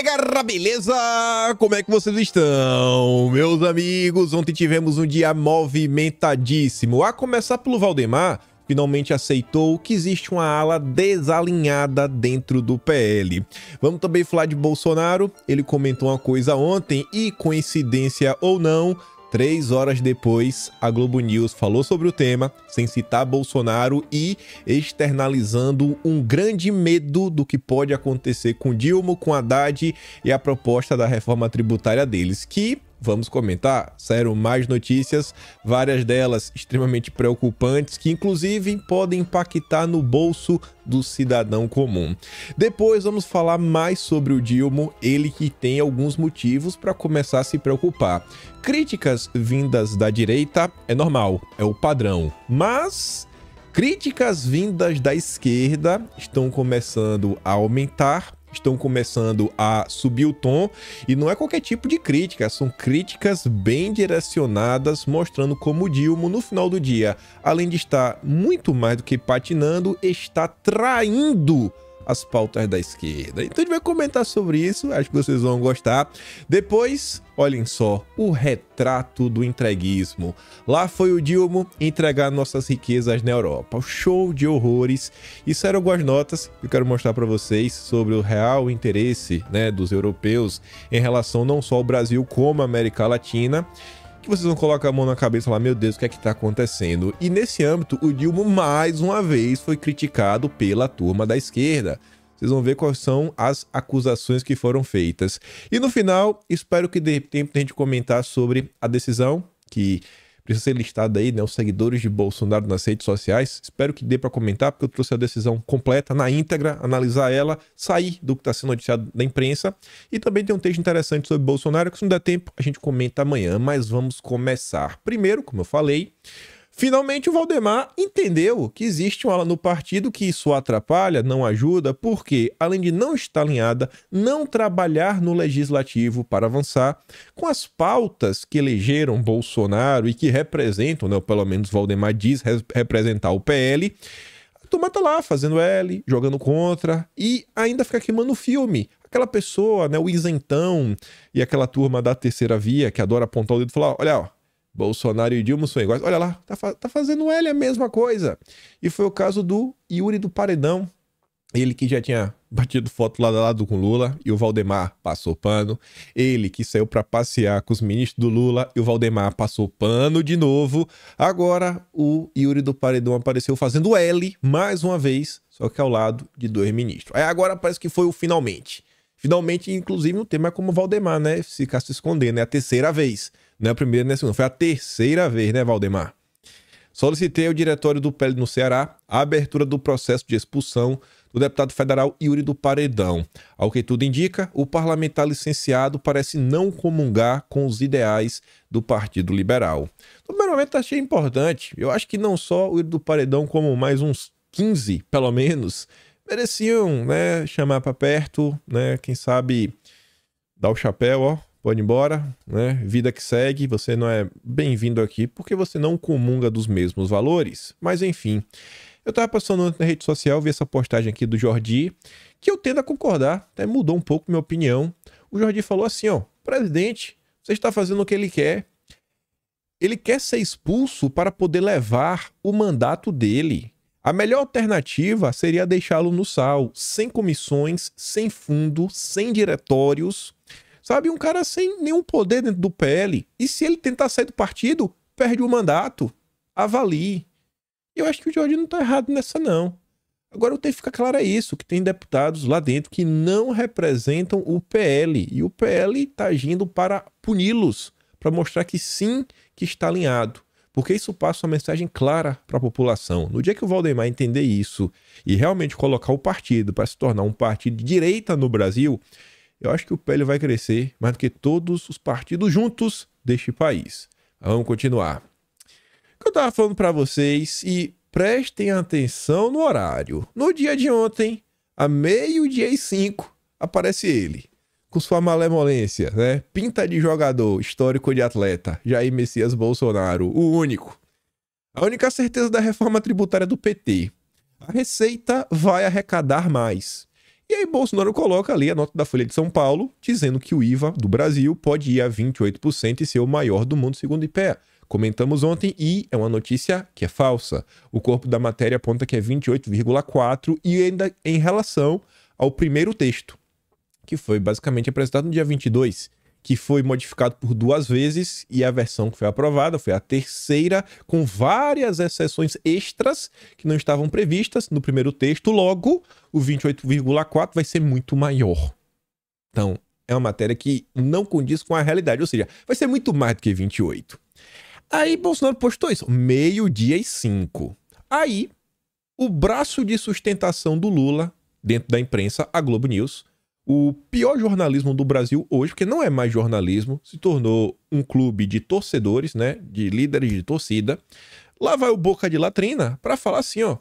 Galera, beleza? Como é que vocês estão? Meus amigos, ontem tivemos um dia movimentadíssimo. A começar pelo Valdemar, finalmente aceitou que existe uma ala desalinhada dentro do PL. Vamos também falar de Bolsonaro. Ele comentou uma coisa ontem e, coincidência ou não, 3 horas depois, a Globo News falou sobre o tema, sem citar Bolsonaro e externalizando um grande medo do que pode acontecer com Dilma, com Haddad e a proposta da reforma tributária deles, que, vamos comentar, saíram mais notícias, várias delas extremamente preocupantes, que inclusive podem impactar no bolso do cidadão comum. Depois vamos falar mais sobre o Dilma, ele que tem alguns motivos para começar a se preocupar. Críticas vindas da direita é normal, é o padrão, mas críticas vindas da esquerda estão começando a aumentar, estão começando a subir o tom, e não é qualquer tipo de crítica, são críticas bem direcionadas, mostrando como o Dilma, no final do dia, além de estar muito mais do que patinando, está traindo as pautas da esquerda. Então a gente vai comentar sobre isso, acho que vocês vão gostar. Depois, olhem só, o retrato do entreguismo. Lá foi o Dilma entregar nossas riquezas na Europa. O show de horrores. E saíram algumas notas que eu quero mostrar para vocês sobre o real interesse, né, dos europeus em relação não só ao Brasil como à América Latina, que vocês vão colocar a mão na cabeça e falar, meu Deus, o que é que está acontecendo? E nesse âmbito, o Dilma mais uma vez foi criticado pela turma da esquerda. Vocês vão ver quais são as acusações que foram feitas. E no final, espero que dê tempo de a gente comentar sobre a decisão que precisa ser listada aí, né, os seguidores de Bolsonaro nas redes sociais. Espero que dê para comentar, porque eu trouxe a decisão completa, na íntegra, analisar ela, sair do que está sendo noticiado na imprensa. E também tem um texto interessante sobre Bolsonaro, que se não der tempo, a gente comenta amanhã. Mas vamos começar. Primeiro, como eu falei, finalmente o Valdemar entendeu que existe uma ala no partido que isso atrapalha, não ajuda, porque, além de não estar alinhada, não trabalhar no legislativo para avançar com as pautas que elegeram Bolsonaro e que representam, né, ou pelo menos Valdemar diz representar o PL, a turma tá lá fazendo L, jogando contra e ainda fica queimando filme. Aquela pessoa, né, o isentão e aquela turma da terceira via que adora apontar o dedo e falar, olha, ó, Bolsonaro e Dilma são iguais. Olha lá, tá fazendo ele a mesma coisa. E foi o caso do Yuri do Paredão. Ele que já tinha batido foto lado a lado com Lula e o Valdemar passou pano. Ele que saiu para passear com os ministros do Lula e o Valdemar passou pano de novo. Agora o Yuri do Paredão apareceu fazendo L mais uma vez, só que ao lado de 2 ministros. Aí agora parece que foi o finalmente. Finalmente, inclusive, no tema é como o Valdemar, né? Ficar se escondendo. É a terceira vez. Não é a primeira, nem a segunda. Foi a terceira vez, né, Valdemar? Solicitei ao diretório do PL no Ceará a abertura do processo de expulsão do deputado federal Yuri do Paredão. Ao que tudo indica, o parlamentar licenciado parece não comungar com os ideais do Partido Liberal. No primeiro momento, achei importante. Eu acho que não só o Yuri do Paredão, como mais uns 15, pelo menos, mereciam, né, chamar para perto, né, quem sabe dar o chapéu, ó, pode ir embora, né, vida que segue, você não é bem-vindo aqui porque você não comunga dos mesmos valores. Mas enfim, eu tava passando na rede social, vi essa postagem aqui do Jordi, que eu tendo a concordar, até mudou um pouco minha opinião. O Jordi falou assim, ó, presidente, você está fazendo o que ele quer. Ele quer ser expulso para poder levar o mandato dele. A melhor alternativa seria deixá-lo no sal, sem comissões, sem fundo, sem diretórios, sabe? Um cara sem nenhum poder dentro do PL. E se ele tentar sair do partido, perde o mandato. Avalie. Eu acho que o Jordi não tá errado nessa, não. Agora eu tenho que ficar claro é isso, que tem deputados lá dentro que não representam o PL. E o PL tá agindo para puni-los, para mostrar que sim, que está alinhado. Porque isso passa uma mensagem clara para a população. No dia que o Valdemar entender isso e realmente colocar o partido para se tornar um partido de direita no Brasil, eu acho que o PL vai crescer mais do que todos os partidos juntos deste país. Vamos continuar. O que eu estava falando para vocês, e prestem atenção no horário. No dia de ontem, a 12h05, aparece ele. Com sua malemolência, né? Pinta de jogador, histórico de atleta, Jair Messias Bolsonaro, o único. A única certeza da reforma tributária do PT. A Receita vai arrecadar mais. E aí Bolsonaro coloca ali a nota da Folha de São Paulo, dizendo que o IVA do Brasil pode ir a 28% e ser o maior do mundo, segundo o IPEA. Comentamos ontem e é uma notícia que é falsa. O corpo da matéria aponta que é 28,4% e ainda em relação ao primeiro texto, que foi basicamente apresentado no dia 22, que foi modificado por 2 vezes e a versão que foi aprovada foi a terceira, com várias exceções extras que não estavam previstas no primeiro texto. Logo, o 28,4 vai ser muito maior. Então, é uma matéria que não condiz com a realidade, ou seja, vai ser muito mais do que 28. Aí, Bolsonaro postou isso, 12h05. Aí, o braço de sustentação do Lula, dentro da imprensa, a Globo News, o pior jornalismo do Brasil hoje, porque não é mais jornalismo, se tornou um clube de torcedores, né, de líderes de torcida. Lá vai o Boca de Latrina para falar assim, ó,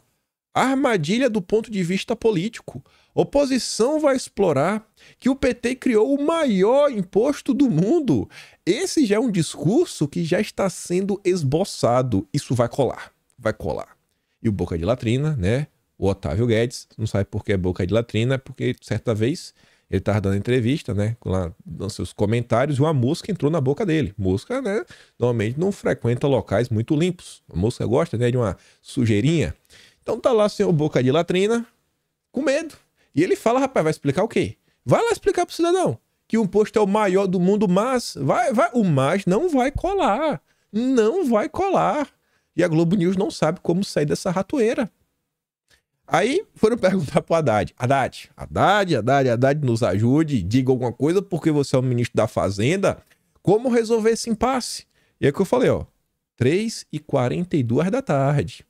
armadilha do ponto de vista político. Oposição vai explorar que o PT criou o maior imposto do mundo. Esse já é um discurso que já está sendo esboçado. Isso vai colar, vai colar. E o Boca de Latrina, né, o Otávio Guedes, não sabe por que é Boca de Latrina, porque certa vez ele estava dando entrevista, né, lá, dando seus comentários, e uma mosca entrou na boca dele. Mosca, né, normalmente não frequenta locais muito limpos. A mosca gosta, né, de uma sujeirinha. Então tá lá o senhor Boca de Latrina, com medo. E ele fala, rapaz, vai explicar o quê? Vai lá explicar pro cidadão que o imposto é o maior do mundo, mas o mas não vai colar. Não vai colar. E a Globo News não sabe como sair dessa ratoeira. Aí foram perguntar pro Haddad. Haddad, nos ajude, diga alguma coisa, porque você é o ministro da Fazenda. Como resolver esse impasse? E é que eu falei, ó, 3h42 da tarde.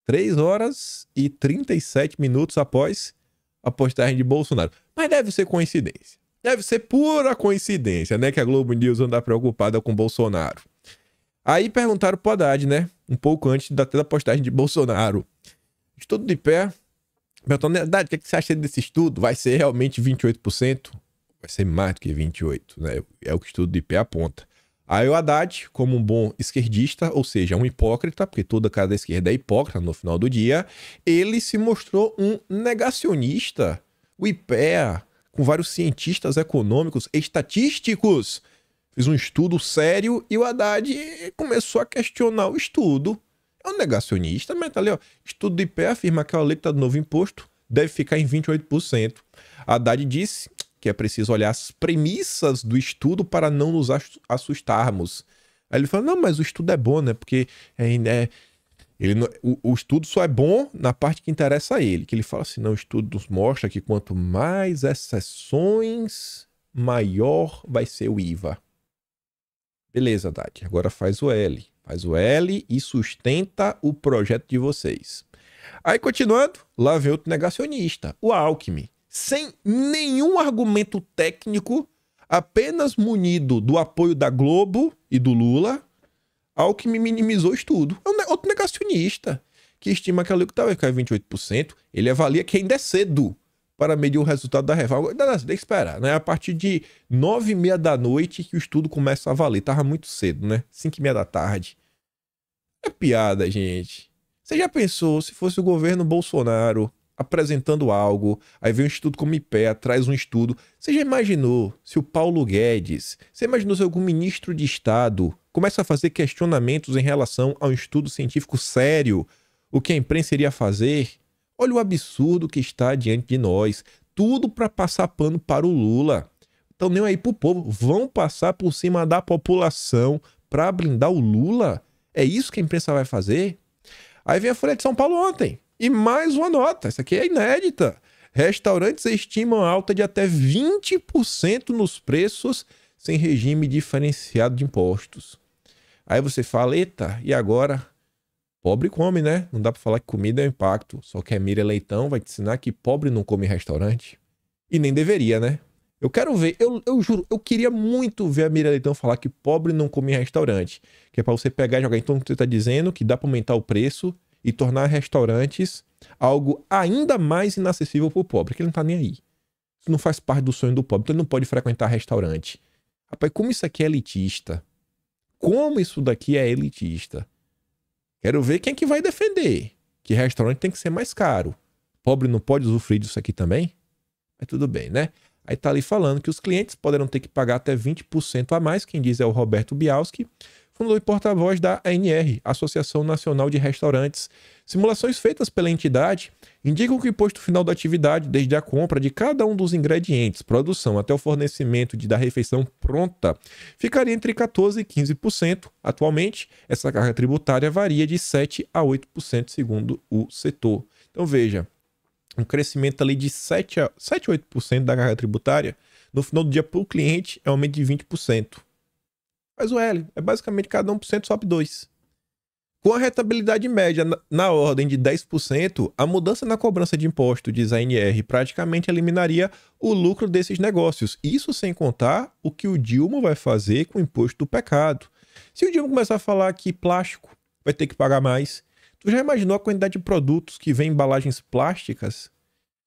3h37 após a postagem de Bolsonaro. Mas deve ser coincidência. Deve ser pura coincidência, né? Que a Globo News anda preocupada com Bolsonaro. Aí perguntaram pro Haddad, né? Um pouco antes da postagem de Bolsonaro. Estudo de pé. Perguntando, Haddad, o que você acha desse estudo? Vai ser realmente 28%? Vai ser mais do que 28%, né? É o que o estudo de pé aponta. Aí o Haddad, como um bom esquerdista, ou seja, um hipócrita, porque toda cara da esquerda é hipócrita no final do dia, ele se mostrou um negacionista. O IPEA, com vários cientistas econômicos, estatísticos, fez um estudo sério e o Haddad começou a questionar o estudo. É um negacionista, mas tá ali, ó. Estudo do IPEA afirma que a alíquota do novo imposto deve ficar em 28%. Haddad disse que é preciso olhar as premissas do estudo para não nos assustarmos. Aí ele falou, não, mas o estudo é bom, né? Porque o estudo só é bom na parte que interessa a ele. Que ele fala assim, não, o estudo nos mostra que quanto mais exceções, maior vai ser o IVA. Beleza, Haddad. Agora faz o L. Faz o L e sustenta o projeto de vocês. Aí, continuando, lá vem outro negacionista, o Alckmin. Sem nenhum argumento técnico, apenas munido do apoio da Globo e do Lula, Alckmin minimizou o estudo. É outro negacionista que estima que a alíquota vai ficar em 28%. Ele avalia que ainda é cedo para medir o resultado da reforma. Deixa eu esperar, né? A partir de 9h30 da noite que o estudo começa a valer. Tava muito cedo, né? 5h30 da tarde. É piada, gente. Você já pensou se fosse o governo Bolsonaro apresentando algo, aí vem um instituto como IPEA, traz um estudo. Você já imaginou se o Paulo Guedes, você imaginou se algum ministro de Estado começa a fazer questionamentos em relação a um estudo científico sério, o que a imprensa iria fazer? Olha o absurdo que está diante de nós. Tudo para passar pano para o Lula. Então nem aí pro povo, vão passar por cima da população para blindar o Lula? É isso que a imprensa vai fazer? Aí vem a Folha de São Paulo ontem. E mais uma nota, essa aqui é inédita. Restaurantes estimam alta de até 20% nos preços sem regime diferenciado de impostos. Aí você fala, eita, e agora? Pobre come, né? Não dá pra falar que comida é um impacto. Só que a Miriam Leitão vai te ensinar que pobre não come em restaurante. E nem deveria, né? Eu quero ver, eu juro, eu queria muito ver a Miriam Leitão falar que pobre não come em restaurante. Que é pra você pegar e jogar. Então você tá dizendo que dá pra aumentar o preço e tornar restaurantes algo ainda mais inacessível pro pobre, que ele não tá nem aí. Isso não faz parte do sonho do pobre, então ele não pode frequentar restaurante. Rapaz, como isso aqui é elitista? Como isso daqui é elitista? Quero ver quem é que vai defender que restaurante tem que ser mais caro. Pobre não pode usufruir disso aqui também? Mas tudo bem, né? Aí tá ali falando que os clientes poderão ter que pagar até 20% a mais. Quem diz é o Roberto Bialski, fundador e porta-voz da ANR, Associação Nacional de Restaurantes. Simulações feitas pela entidade indicam que o imposto final da atividade, desde a compra de cada um dos ingredientes, produção até o fornecimento da refeição pronta, ficaria entre 14% e 15%. Atualmente, essa carga tributária varia de 7% a 8%, segundo o setor. Então veja, um crescimento ali de 7 a 8% da carga tributária, no final do dia para o cliente é um aumento de 20%. Mas o L é basicamente cada 1% sobe 2%. Com a rentabilidade média na ordem de 10%, a mudança na cobrança de imposto, diz a ANR, praticamente eliminaria o lucro desses negócios. Isso sem contar o que o Dilma vai fazer com o imposto do pecado. Se o Dilma começar a falar que plástico vai ter que pagar mais, tu já imaginou a quantidade de produtos que vem em embalagens plásticas?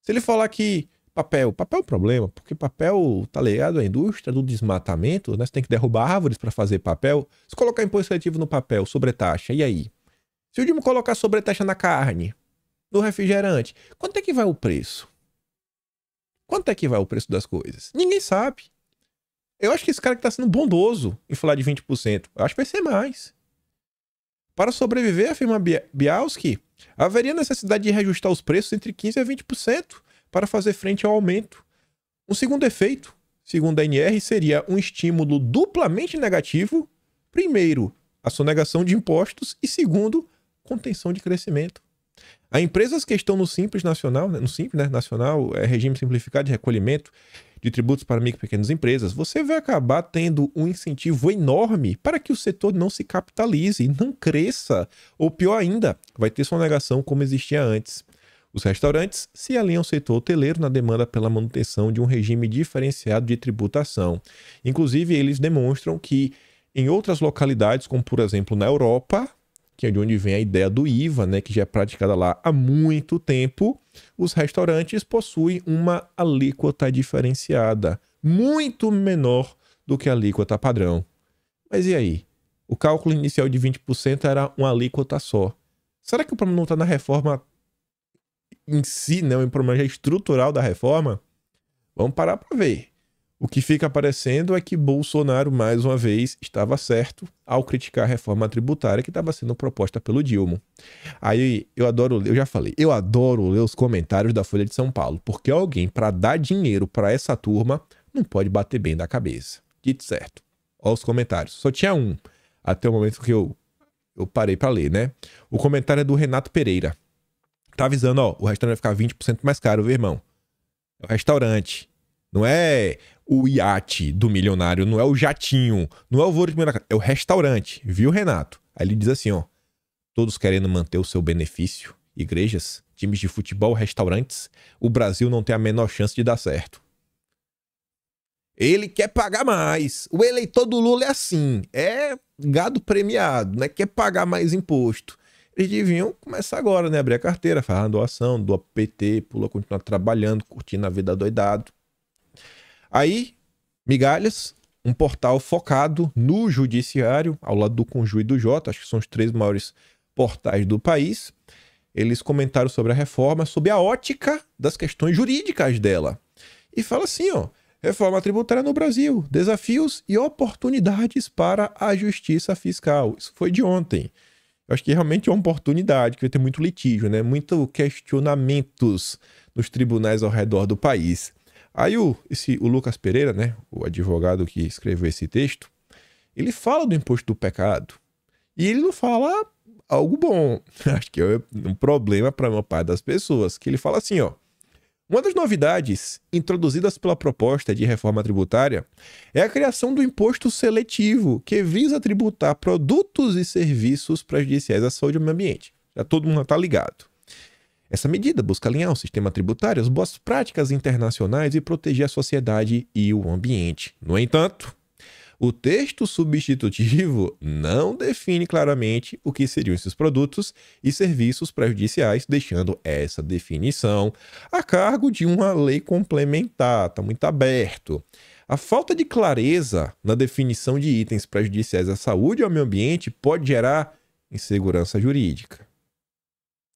Se ele falar que papel é um problema, porque papel, tá ligado? A indústria do desmatamento, né? Você tem que derrubar árvores para fazer papel. Se colocar imposto seletivo no papel, sobretaxa, e aí? Se o Dilma colocar sobretaxa na carne, no refrigerante, quanto é que vai o preço? Quanto é que vai o preço das coisas? Ninguém sabe. Eu acho que esse cara que tá sendo bondoso em falar de 20%, eu acho que vai ser mais. Para sobreviver, afirma Bialski, haveria necessidade de reajustar os preços entre 15% a 20% para fazer frente ao aumento. Um segundo efeito, segundo a ANR, seria um estímulo duplamente negativo. Primeiro, a sonegação de impostos e segundo, contenção de crescimento. Há empresas que estão no Simples Nacional, no Simples, né, Nacional, regime simplificado de recolhimento de tributos para micro e pequenas empresas, você vai acabar tendo um incentivo enorme para que o setor não se capitalize, não cresça, ou pior ainda, vai ter sonegação como existia antes. Os restaurantes se alinham ao setor hoteleiro na demanda pela manutenção de um regime diferenciado de tributação. Inclusive, eles demonstram que em outras localidades, como por exemplo na Europa, que é de onde vem a ideia do IVA, né, que já é praticada lá há muito tempo, os restaurantes possuem uma alíquota diferenciada, muito menor do que a alíquota padrão. Mas e aí? O cálculo inicial de 20% era uma alíquota só. Será que o problema não está na reforma em si, né, um problema estrutural da reforma? Vamos parar para ver. O que fica aparecendo é que Bolsonaro, mais uma vez, estava certo ao criticar a reforma tributária que estava sendo proposta pelo Dilma. Aí, eu já falei, eu adoro ler os comentários da Folha de São Paulo, porque alguém, para dar dinheiro para essa turma, não pode bater bem da cabeça. Dito certo. Olha os comentários. Só tinha um, até o momento que eu parei para ler, né? O comentário é do Renato Pereira. Tá avisando, ó, o restaurante vai ficar 20% mais caro, viu, irmão? É o restaurante. Não é o iate do milionário, não é o jatinho, não é o voo de milionário, é o restaurante, viu, Renato? Aí ele diz assim, ó, todos querendo manter o seu benefício, igrejas, times de futebol, restaurantes, o Brasil não tem a menor chance de dar certo. Ele quer pagar mais. O eleitor do Lula é assim, é gado premiado, né? Quer pagar mais imposto. Eles deviam começar agora, né? Abrir a carteira, fazer uma doação, doa PT, pula, continuar trabalhando, curtindo a vida doidado. Aí, Migalhas, um portal focado no judiciário, ao lado do Conju e do Jota, acho que são os 3 maiores portais do país. Eles comentaram sobre a reforma, sobre a ótica das questões jurídicas dela. E fala assim, ó, reforma tributária no Brasil, desafios e oportunidades para a justiça fiscal. Isso foi de ontem. Eu acho que realmente é uma oportunidade, que vai ter muito litígio, né? Muito questionamentos nos tribunais ao redor do país. Aí o Lucas Pereira, né, o advogado que escreveu esse texto, ele fala do imposto do pecado. E ele não fala algo bom. Acho que é um problema para a maior parte das pessoas. Que ele fala assim, ó. Uma das novidades introduzidas pela proposta de reforma tributária é a criação do imposto seletivo, que visa tributar produtos e serviços prejudiciais à saúde e ao meio ambiente. Já todo mundo está ligado. Essa medida busca alinhar o sistema tributário às boas práticas internacionais e proteger a sociedade e o ambiente. No entanto, o texto substitutivo não define claramente o que seriam esses produtos e serviços prejudiciais, deixando essa definição a cargo de uma lei complementar. Está muito aberto. A falta de clareza na definição de itens prejudiciais à saúde e ao meio ambiente pode gerar insegurança jurídica.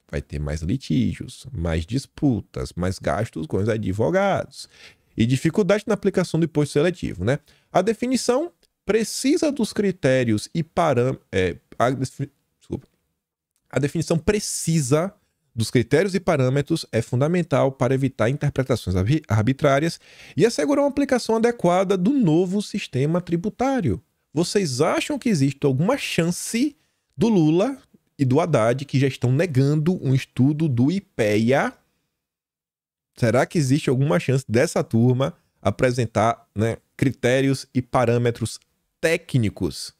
vai ter mais litígios, mais disputas, mais gastos com os advogados e dificuldade na aplicação do imposto seletivo, né? A definição precisa dos critérios e parâmetros... A definição precisa dos critérios e parâmetros é fundamental para evitar interpretações arbitrárias e assegurar uma aplicação adequada do novo sistema tributário. Vocês acham que existe alguma chance do Lula e do Haddad, que já estão negando um estudo do IPEA? Será que existe alguma chance dessa turma apresentar, né, critérios e parâmetros técnicos?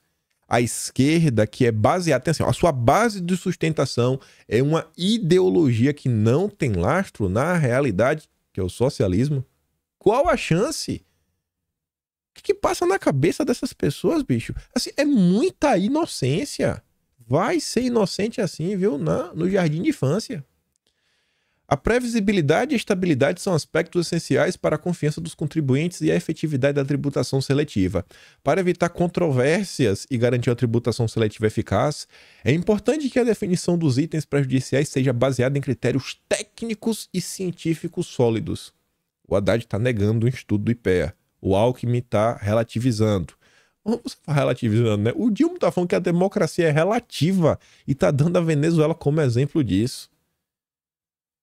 A esquerda, que é baseada... Atenção, a sua base de sustentação é uma ideologia que não tem lastro na realidade, que é o socialismo. Qual a chance? O que passa na cabeça dessas pessoas, bicho? Assim, é muita inocência. Vai ser inocente assim, viu? No jardim de infância. A previsibilidade e a estabilidade são aspectos essenciais para a confiança dos contribuintes e a efetividade da tributação seletiva. Para evitar controvérsias e garantir uma tributação seletiva eficaz, é importante que a definição dos itens prejudiciais seja baseada em critérios técnicos e científicos sólidos. O Haddad está negando um estudo do IPEA. O Alckmin está relativizando. Você está relativizando, né? O Dilma está falando que a democracia é relativa e está dando a Venezuela como exemplo disso.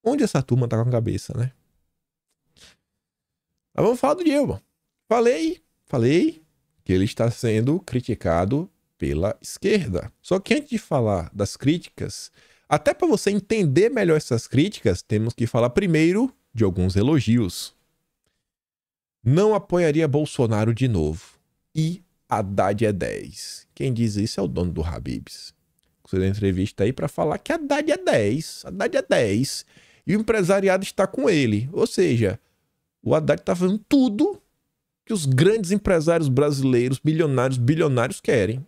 Onde essa turma tá com a cabeça, né? Mas vamos falar do Dilma. Falei que ele está sendo criticado pela esquerda. Só que antes de falar das críticas, até para você entender melhor essas críticas, temos que falar primeiro de alguns elogios. Não apoiaria Bolsonaro de novo. E Haddad é 10. Quem diz isso é o dono do Habib's. Você deu entrevista aí para falar que Haddad é 10. Haddad é 10. E o empresariado está com ele. Ou seja, o Haddad está fazendo tudo que os grandes empresários brasileiros, bilionários querem.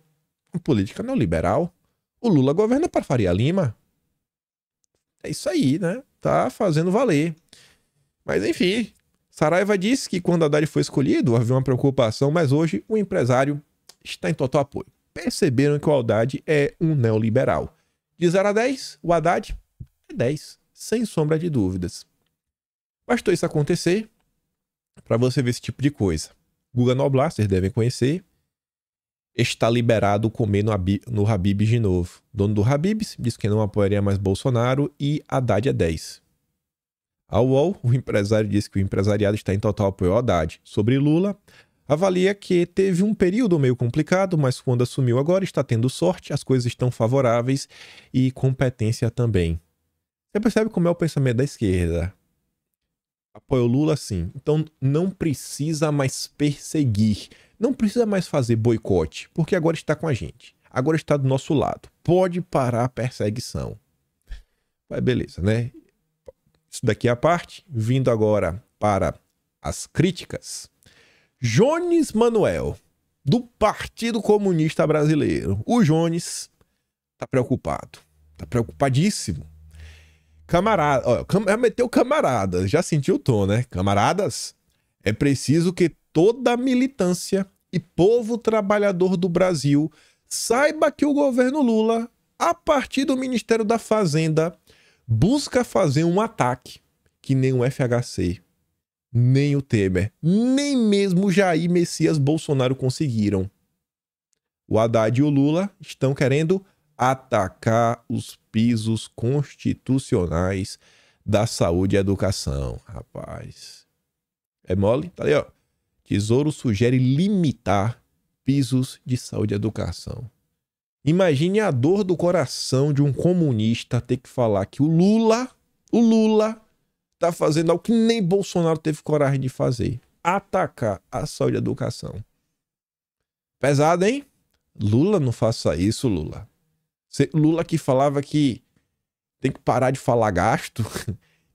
Uma política neoliberal. O Lula governa para Faria Lima. É isso aí, né? Tá fazendo valer. Mas enfim, Saraiva disse que quando Haddad foi escolhido, havia uma preocupação, mas hoje o empresário está em total apoio. Perceberam que o Haddad é um neoliberal. De 0 a 10, o Haddad é 10. Sem sombra de dúvidas. Bastou isso acontecer para você ver esse tipo de coisa. Guga Noblar, vocês devem conhecer, está liberado comer no Habib's de novo. Dono do Habib's diz que não apoiaria mais Bolsonaro e Haddad é 10. A UOL, o empresário disse que o empresariado está em total apoio ao Haddad. Sobre Lula, avalia que teve um período meio complicado, mas quando assumiu agora está tendo sorte, as coisas estão favoráveis e competência também. Você percebe como é o pensamento da esquerda? Apoia o Lula, sim. Então não precisa mais perseguir. Não precisa mais fazer boicote, porque agora está com a gente. Agora está do nosso lado. Pode parar a perseguição. Mas beleza, né? Isso daqui é a parte. Vindo agora para as críticas. Jones Manuel, do Partido Comunista Brasileiro. O Jones está preocupado. Está preocupadíssimo. Camarada, ó, meteu camarada, já sentiu o tom, né? Camaradas, é preciso que toda a militância e povo trabalhador do Brasil saiba que o governo Lula, a partir do Ministério da Fazenda, busca fazer um ataque que nem o FHC, nem o Temer, nem mesmo o Jair Messias Bolsonaro conseguiram. O Haddad e o Lula estão querendo atacar os pisos constitucionais da saúde e educação. Rapaz, é mole? Tá ali, ó. Tesouro sugere limitar pisos de saúde e educação. Imagine a dor do coração de um comunista ter que falar que o Lula tá fazendo algo que nem Bolsonaro teve coragem de fazer. Atacar a saúde e a educação. Pesado, hein? Lula, não faça isso, Lula. Lula que falava que tem que parar de falar gasto,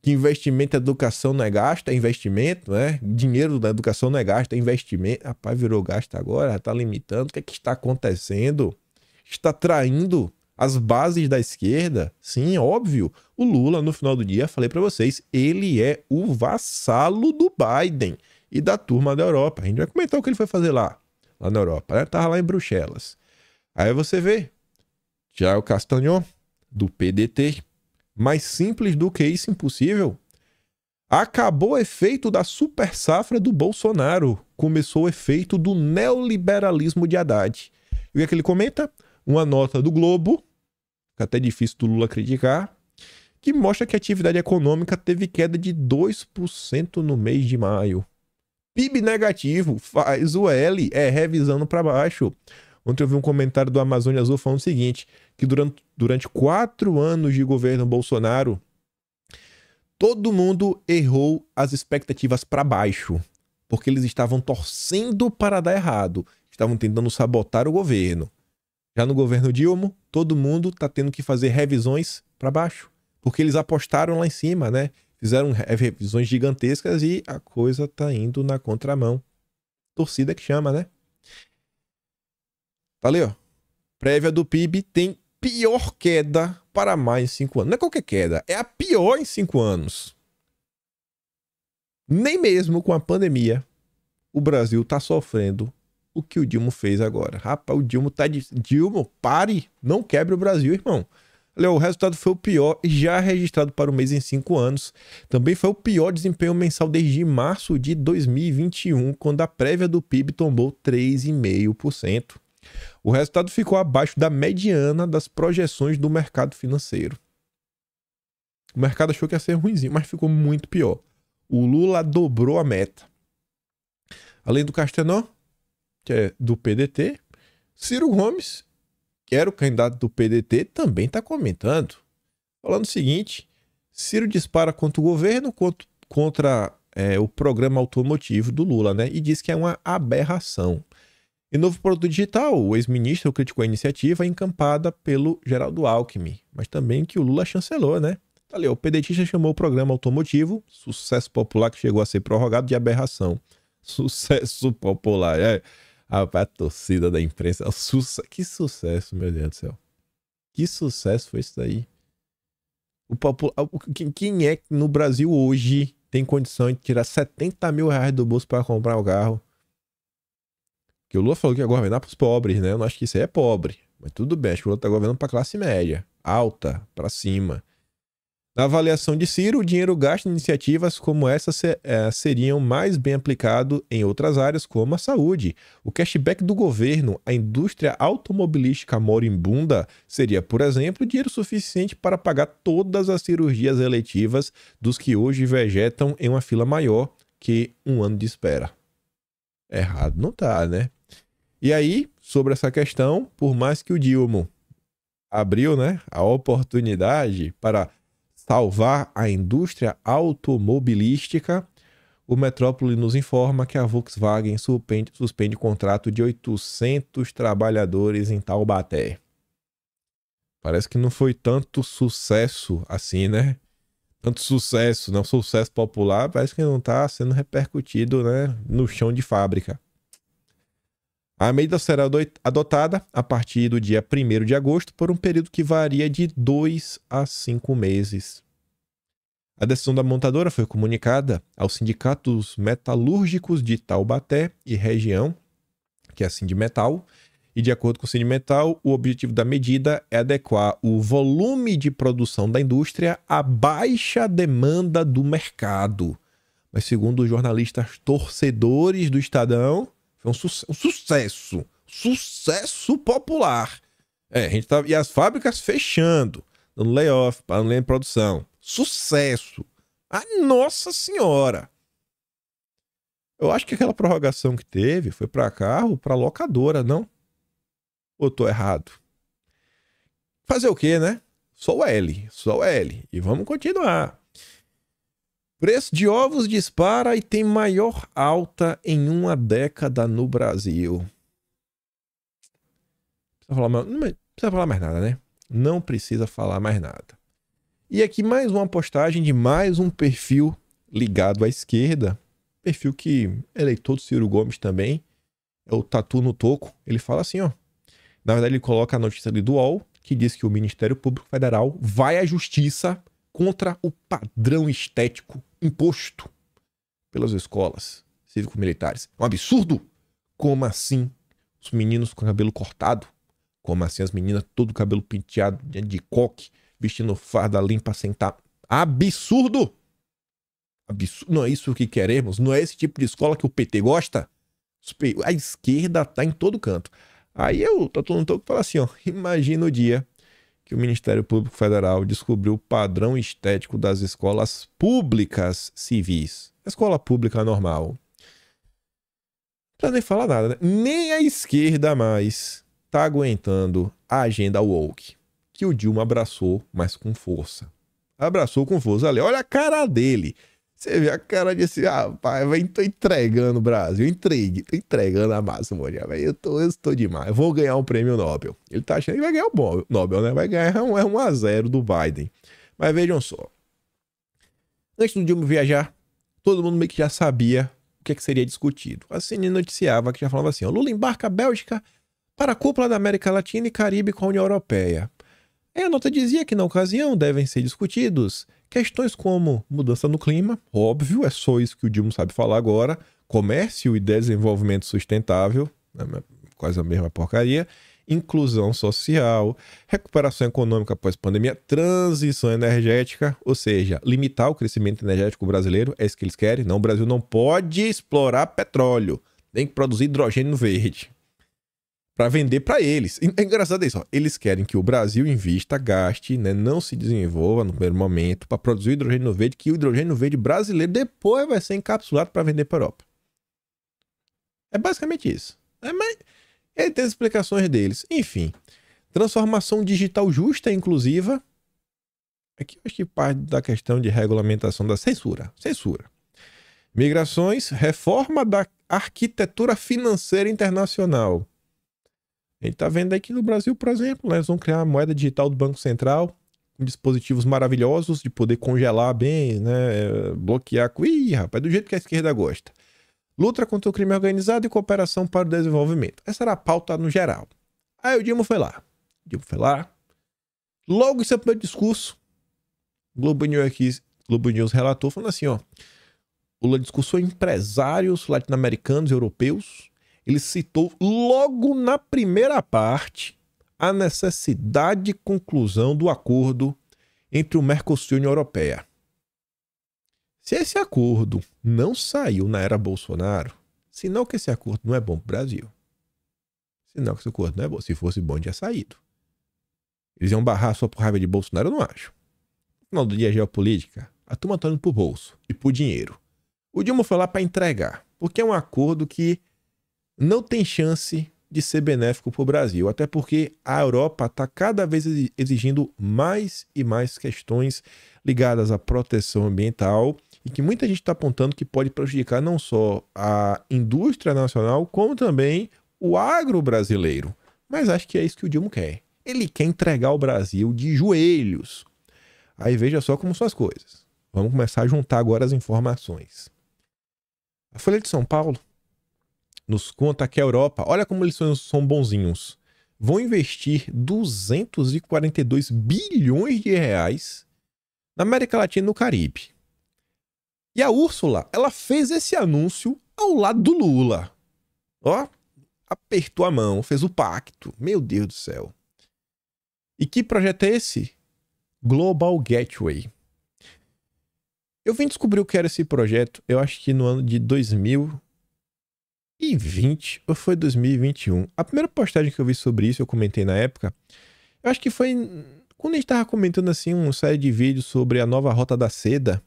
que investimento em educação não é gasto, é investimento, né? Dinheiro da educação não é gasto, é investimento. Rapaz, virou gasto agora, está limitando. O que é que está acontecendo? Está traindo as bases da esquerda? Sim, óbvio. O Lula, no final do dia, falei para vocês, ele é o vassalo do Biden e da turma da Europa. A gente vai comentar o que ele foi fazer lá na Europa, né? Tava lá em Bruxelas. Aí você vê, Jair Castanho, do PDT, Mais simples do que isso, impossível. Acabou o efeito da super safra do Bolsonaro. Começou o efeito do neoliberalismo de Haddad. E o que é que ele comenta? Uma nota do Globo, que é até difícil do Lula criticar, que mostra que a atividade econômica teve queda de 2% no mês de maio. PIB negativo, faz o L, revisando para baixo. Ontem eu vi um comentário do Amazônia Azul falando o seguinte, que durante 4 anos de governo Bolsonaro, todo mundo errou as expectativas para baixo, porque eles estavam torcendo para dar errado, estavam tentando sabotar o governo. Já no governo Dilma, todo mundo está tendo que fazer revisões para baixo, porque eles apostaram lá em cima, né? Fizeram revisões gigantescas e a coisa tá indo na contramão. Torcida que chama, né? Tá ali, ó. Prévia do PIB tem pior queda para mais 5 anos. Não é qualquer queda, é a pior em 5 anos. Nem mesmo com a pandemia, o Brasil tá sofrendo o que o Dilma fez agora. Rapaz, o Dilma tá de... Dilma, pare! Não quebre o Brasil, irmão. Olha, o resultado foi o pior já registrado para o mês em 5 anos. Também foi o pior desempenho mensal desde março de 2021, quando a prévia do PIB tombou 3,5%. O resultado ficou abaixo da mediana das projeções do mercado financeiro. O mercado achou que ia ser ruimzinho, mas ficou muito pior. O Lula dobrou a meta. Além do Castanó, que é do PDT, Ciro Gomes, que era o candidato do PDT, também está comentando. Falando o seguinte, Ciro dispara contra o governo, contra o programa automotivo do Lula, né? E diz que é uma aberração. E novo produto digital, o ex-ministro criticou a iniciativa encampada pelo Geraldo Alckmin, mas também que o Lula chancelou, né? Tá ali, o pedetista chamou o programa automotivo, sucesso popular que chegou a ser prorrogado, de aberração. Sucesso popular, a torcida da imprensa. Que sucesso, meu Deus do céu. Que sucesso foi isso daí. Quem é que no Brasil hoje tem condição de tirar 70 mil reais do bolso para comprar um carro? Que o Lula falou que ia governar para os pobres, né? Eu não acho que isso aí é pobre. Mas tudo bem, acho que o Lula tá governando para classe média. Alta, para cima. Na avaliação de Ciro, o dinheiro gasto em iniciativas como essa seriam mais bem aplicado em outras áreas, como a saúde. O cashback do governo à indústria automobilística moribunda seria, por exemplo, dinheiro suficiente para pagar todas as cirurgias eletivas dos que hoje vegetam em uma fila maior que 1 ano de espera. Errado não tá, né? E aí, sobre essa questão, por mais que o Dilma abriu, né, a oportunidade para salvar a indústria automobilística, o Metrópole nos informa que a Volkswagen suspende contrato de 800 trabalhadores em Taubaté. Parece que não foi tanto sucesso assim, né? Tanto sucesso, não sucesso popular, parece que não está sendo repercutido, né, no chão de fábrica. A medida será adotada a partir do dia 1º de agosto por um período que varia de 2 a 5 meses. A decisão da montadora foi comunicada aos sindicatos metalúrgicos de Taubaté e região, que é a Sindimetal, e de acordo com o Sindimetal, o objetivo da medida é adequar o volume de produção da indústria à baixa demanda do mercado. Mas segundo os jornalistas torcedores do Estadão, foi um sucesso. Sucesso popular. E as fábricas fechando, dando layoff, parando em produção. Sucesso. Nossa Senhora. Eu acho que aquela prorrogação que teve foi para carro, para locadora, não? Ou tô errado? Fazer o quê, né? Só o L. E vamos continuar. Preço de ovos dispara e tem maior alta em 1 década no Brasil. Não precisa falar mais nada, né? Não precisa falar mais nada. E aqui mais uma postagem de mais um perfil ligado à esquerda. Perfil que é eleitor do Ciro Gomes também. É o Tatu no Toco. Ele fala assim, ó. Na verdade, ele coloca a notícia ali do UOL, que diz que o Ministério Público Federal vai à justiça contra o padrão estético imposto pelas escolas cívico-militares. É um absurdo! Como assim os meninos com cabelo cortado? Como assim as meninas todo cabelo penteado de coque? vestindo farda limpa sem tapa. Absurdo! Absurdo! Não é isso que queremos? Não é esse tipo de escola que o PT gosta? A esquerda tá em todo canto. Aí eu tô falando assim, ó, imagina o dia que o Ministério Público Federal descobriu o padrão estético das escolas públicas civis. Escola pública normal. Não precisa nem falar nada, né? Nem a esquerda mais tá aguentando a agenda woke, que o Dilma abraçou, mas com força. Abraçou com força. Olha a cara dele. Você vê a cara de assim, rapaz, tô entregando o Brasil, tô entregando a massa, mano. Eu estou demais, eu vou ganhar um prêmio Nobel. Ele tá achando que vai ganhar o Nobel, né? Vai ganhar um 1-0 do Biden. Mas vejam só. Antes do Dilma viajar, todo mundo meio que já sabia o que seria discutido. A CNN noticiava que já falava assim, ó, Lula embarca a Bélgica para a cúpula da América Latina e Caribe com a União Europeia. A nota dizia que, na ocasião, devem ser discutidos questões como mudança no clima, óbvio, é só isso que o Dilma sabe falar agora, comércio e desenvolvimento sustentável, quase a mesma porcaria, inclusão social, recuperação econômica após pandemia, transição energética, ou seja, limitar o crescimento energético brasileiro, é isso que eles querem. Não, o Brasil não pode explorar petróleo, tem que produzir hidrogênio verde para vender para eles. É engraçado isso, ó. Eles querem que o Brasil invista, gaste, né, não se desenvolva no primeiro momento para produzir hidrogênio verde, que o hidrogênio verde brasileiro depois vai ser encapsulado para vender para a Europa. É basicamente isso. Mas ele tem as explicações deles. Enfim, transformação digital justa e inclusiva. Aqui eu acho que parte da questão de regulamentação da censura. Migrações, reforma da arquitetura financeira internacional. A gente tá vendo aqui no Brasil, por exemplo, né? Eles vão criar a moeda digital do Banco Central, com dispositivos maravilhosos de poder congelar bem, né? Bloquear. Ih, rapaz, do jeito que a esquerda gosta. Luta contra o crime organizado e cooperação para o desenvolvimento. Essa era a pauta no geral. Aí o Dilma foi lá. Logo em seu primeiro discurso, Globo News relatou, falando assim, ó. Lula discursou empresários latino-americanos e europeus. Ele citou logo na primeira parte a necessidade de conclusão do acordo entre o Mercosul e a União Europeia. Se esse acordo não saiu na era Bolsonaro, sinal que esse acordo não é bom para o Brasil. Sinal que esse acordo não é bom. Se fosse bom, tinha saído. Eles iam barrar só por raiva de Bolsonaro? Eu não acho. No final do dia, geopolítica, a turma tá indo pro bolso e pro dinheiro. O Dilma foi lá para entregar, porque é um acordo que não tem chance de ser benéfico para o Brasil, até porque a Europa está cada vez exigindo mais e mais questões ligadas à proteção ambiental e que muita gente está apontando que pode prejudicar não só a indústria nacional, como também o agro brasileiro. Mas acho que é isso que o Dilma quer. Ele quer entregar o Brasil de joelhos. Aí veja só como são as coisas. Vamos começar a juntar agora as informações. A Folha de São Paulo nos conta que a Europa, olha como eles são bonzinhos, vão investir 242 bilhões de reais na América Latina e no Caribe. E a Úrsula, ela fez esse anúncio ao lado do Lula. Ó, apertou a mão, fez o pacto. Meu Deus do céu. E que projeto é esse? Global Gateway. Eu vim descobrir o que era esse projeto, eu acho que no ano de 2020 ou foi 2021. A primeira postagem que eu vi sobre isso, eu comentei na época, eu acho que foi quando a gente tava comentando assim uma série de vídeos sobre a nova Rota da Seda.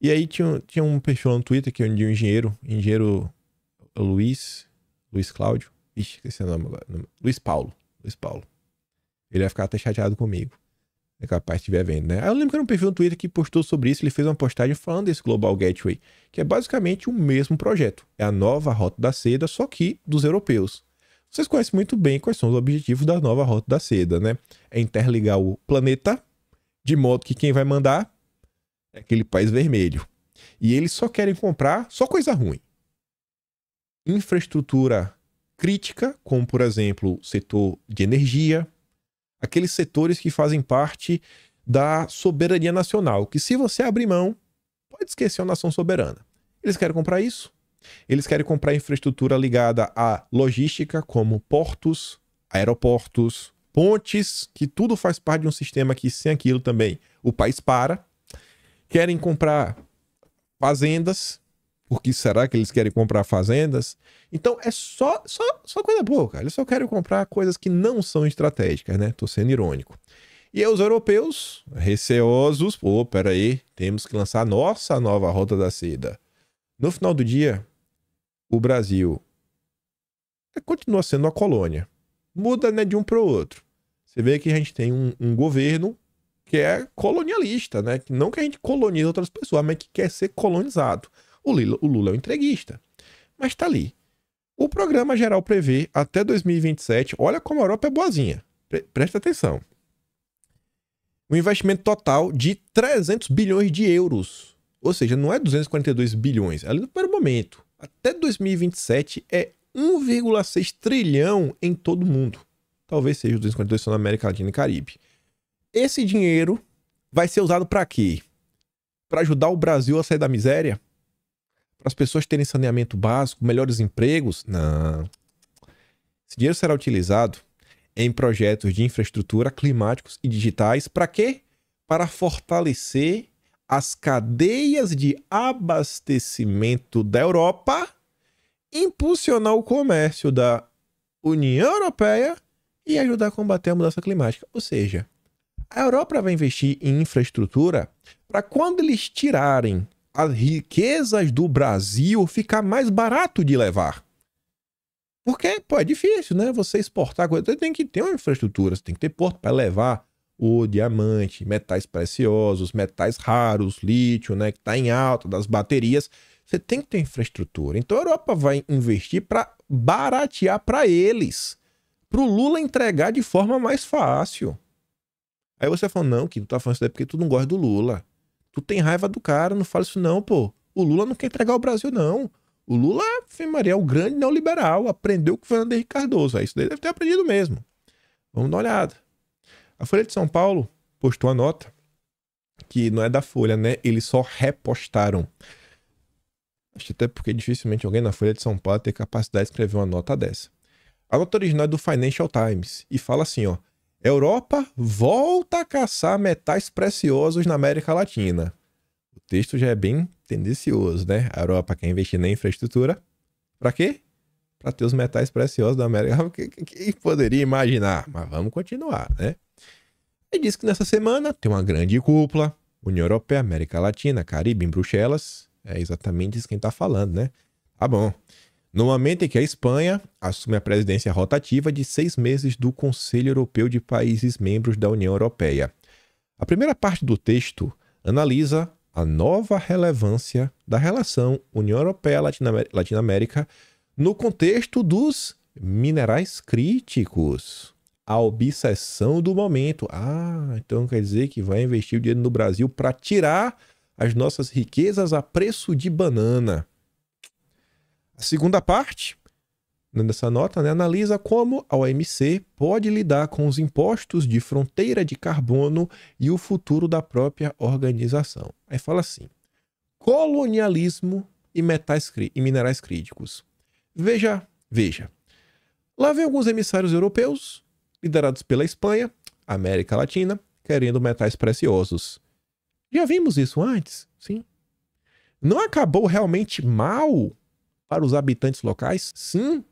E aí tinha um perfil no Twitter que é de um engenheiro Luiz Cláudio. Ixi, esqueci o nome agora. Luiz Paulo. Ele vai ficar até chateado comigo. É capaz de estiver vendo, né? Aí eu lembro que era um perfil no Twitter que postou sobre isso. Ele fez uma postagem falando desse Global Gateway, que é basicamente o mesmo projeto. É a nova Rota da Seda, só que dos europeus. Vocês conhecem muito bem quais são os objetivos da nova Rota da Seda, né? É interligar o planeta, de modo que quem vai mandar é aquele país vermelho. E eles só querem comprar só coisa ruim. Infraestrutura crítica, como por exemplo o setor de energia, aqueles setores que fazem parte da soberania nacional, que se você abrir mão, pode esquecer a nação soberana. Eles querem comprar isso. Eles querem comprar infraestrutura ligada à logística, como portos, aeroportos, pontes, que tudo faz parte de um sistema que sem aquilo também o país para. Querem comprar fazendas. Por que será que eles querem comprar fazendas? Então é só coisa boa, cara. Eles só querem comprar coisas que não são estratégicas, né? Tô sendo irônico. E aí os europeus, receosos, pô, peraí, temos que lançar a nossa nova Rota da Seda. No final do dia, o Brasil continua sendo uma colônia. Muda, né, de um para o outro. Você vê que a gente tem um governo que é colonialista, né? Não que a gente colonize outras pessoas, mas que quer ser colonizado. O Lula é um entreguista, mas tá ali. O programa geral prevê até 2027, olha como a Europa é boazinha, presta atenção. Um investimento total de 300 bilhões de euros. Ou seja, não é 242 bilhões, é ali no primeiro momento. Até 2027 é 1,6 trilhão em todo o mundo. Talvez seja os 242 só na América Latina e Caribe. Esse dinheiro vai ser usado para quê? Para ajudar o Brasil a sair da miséria? Para as pessoas terem saneamento básico, melhores empregos? Não. Esse dinheiro será utilizado em projetos de infraestrutura climáticos e digitais. Para quê? Para fortalecer as cadeias de abastecimento da Europa, impulsionar o comércio da União Europeia e ajudar a combater a mudança climática. Ou seja, a Europa vai investir em infraestrutura para quando eles tirarem as riquezas do Brasil, ficar mais barato de levar. Porque, pô, é difícil, né? Você exportar coisa. Você tem que ter uma infraestrutura, você tem que ter porto para levar o diamante, metais preciosos, metais raros, lítio, né? Que está em alta, das baterias. Você tem que ter infraestrutura. Então a Europa vai investir para baratear para eles. Para o Lula entregar de forma mais fácil. Aí você fala, não, que tu tá falando isso daí porque tu não gosta do Lula. Tu tem raiva do cara, não fala isso não, pô. O Lula não quer entregar o Brasil, não. O Lula, Maria, é o grande neoliberal, aprendeu com o Fernando Henrique Cardoso. Isso daí deve ter aprendido mesmo. Vamos dar uma olhada. A Folha de São Paulo postou a nota, que não é da Folha, né? Eles só repostaram. Acho até porque dificilmente alguém na Folha de São Paulo tem capacidade de escrever uma nota dessa. A nota original é do Financial Times e fala assim, ó. Europa volta a caçar metais preciosos na América Latina. O texto já é bem tendencioso, né? A Europa quer investir na infraestrutura. Para quê? Para ter os metais preciosos da América. Quem poderia imaginar? Mas vamos continuar, né? E diz que nessa semana tem uma grande cúpula. União Europeia, América Latina, Caribe, em Bruxelas. É exatamente isso que a gente tá falando, né? Tá bom. No momento em que a Espanha assume a presidência rotativa de 6 meses do Conselho Europeu de Países Membros da União Europeia. A primeira parte do texto analisa a nova relevância da relação União Europeia-Latino América no contexto dos minerais críticos. A obsessão do momento. Então quer dizer que vai investir o dinheiro no Brasil para tirar as nossas riquezas a preço de banana. A segunda parte dessa nota, né, analisa como a OMC pode lidar com os impostos de fronteira de carbono e o futuro da própria organização. Aí fala assim, colonialismo e minerais críticos. Veja. Lá vem alguns emissários europeus, liderados pela Espanha, América Latina, querendo metais preciosos. Já vimos isso antes? Sim. Não acabou realmente mal para os habitantes locais? Sim,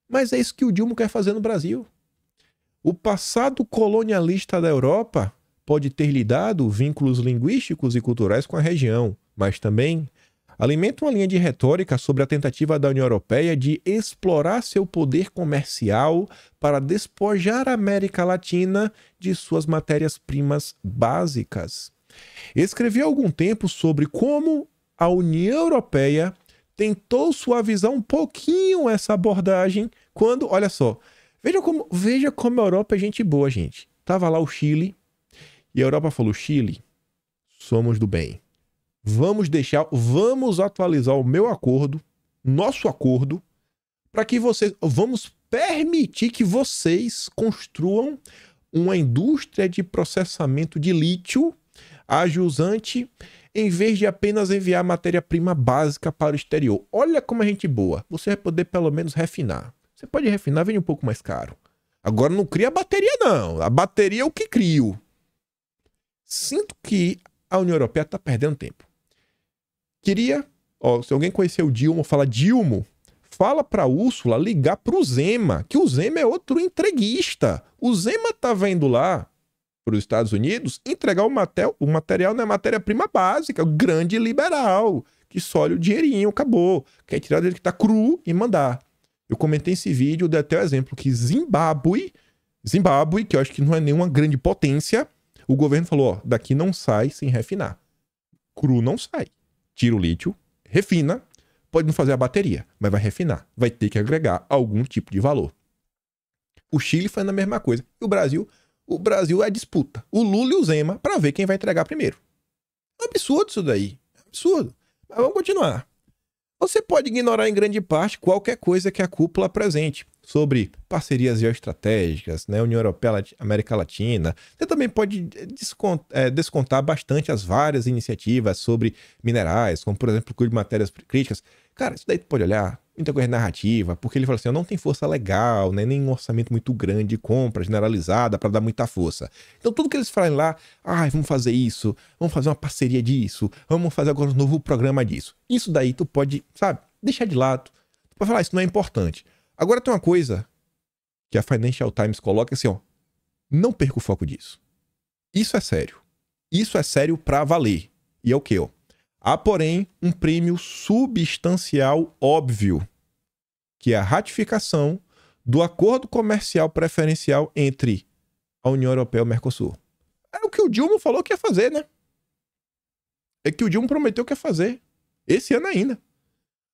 mas é isso que o Dilma quer fazer no Brasil. O passado colonialista da Europa pode ter lhe dado vínculos linguísticos e culturais com a região, mas também alimenta uma linha de retórica sobre a tentativa da União Europeia de explorar seu poder comercial para despojar a América Latina de suas matérias-primas básicas. Escrevi há algum tempo sobre como a União Europeia tentou suavizar um pouquinho essa abordagem quando, olha só, veja como a Europa é gente boa, gente. Tava lá o Chile e a Europa falou, Chile, somos do bem. Vamos atualizar o meu acordo, nosso acordo, para que vamos permitir que vocês construam uma indústria de processamento de lítio a jusante, em vez de apenas enviar matéria-prima básica para o exterior. Olha como a gente boa. Você vai poder pelo menos refinar. Você pode refinar, vem um pouco mais caro. Agora não cria a bateria, não. A bateria é o que crio. Sinto que a União Europeia está perdendo tempo. Queria, se alguém conhecer o Dilma, fala Dilma, fala para Úrsula ligar para o Zema, que o Zema é outro entreguista. O Zema estava indo lá para os Estados Unidos entregar o material na matéria-prima básica, o grande liberal, que só olha o dinheirinho, acabou. Quer tirar dele que está cru e mandar. Eu comentei esse vídeo, dei até o exemplo que Zimbábue, que eu acho que não é nenhuma grande potência, o governo falou, daqui não sai sem refinar. Cru não sai. Tira o lítio, refina, pode não fazer a bateria, mas vai refinar. Vai ter que agregar algum tipo de valor. O Chile faz a mesma coisa. E o Brasil é disputa. O Lula e o Zema para ver quem vai entregar primeiro. É um absurdo isso daí. É um absurdo. Mas vamos continuar. Você pode ignorar em grande parte qualquer coisa que a cúpula apresente sobre parcerias geoestratégicas, né, União Europeia, América Latina. Você também pode descontar bastante as várias iniciativas sobre minerais, como, por exemplo, o custo de matérias críticas. Cara, isso daí tu pode olhar, muita coisa narrativa, porque ele fala assim, não tem força legal, né, nem um orçamento muito grande de compra generalizada para dar muita força. Então tudo que eles falam lá, vamos fazer isso, vamos fazer uma parceria disso, vamos fazer agora um novo programa disso. Isso daí tu pode, sabe, deixar de lado. Tu pode falar, isso não é importante. Agora tem uma coisa que a Financial Times coloca assim, não perca o foco disso. Isso é sério. Isso é sério pra valer. E é o quê, Há, porém, um prêmio substancial óbvio, que é a ratificação do acordo comercial preferencial entre a União Europeia e o Mercosul. É o que o Dilma falou que ia fazer, né? É que o Dilma prometeu que ia fazer. Esse ano ainda.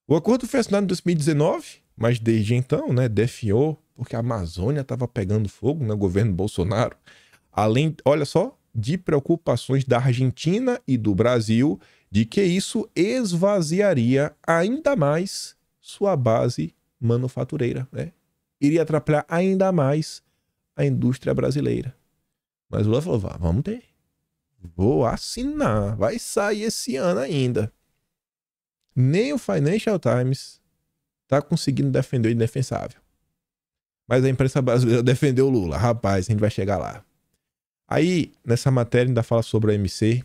O acordo foi assinado em 2019, mas desde então, né, definhou, porque a Amazônia estava pegando fogo no governo Bolsonaro. Além, olha só, de preocupações da Argentina e do Brasil, de que isso esvaziaria ainda mais sua base manufatureira, né? Iria atrapalhar ainda mais a indústria brasileira. Mas o Lula falou, vamos ter. Vou assinar, vai sair esse ano ainda. Nem o Financial Times tá conseguindo defender o indefensável. Mas a imprensa brasileira defendeu o Lula. Rapaz, a gente vai chegar lá. Aí, nessa matéria ainda fala sobre a OMC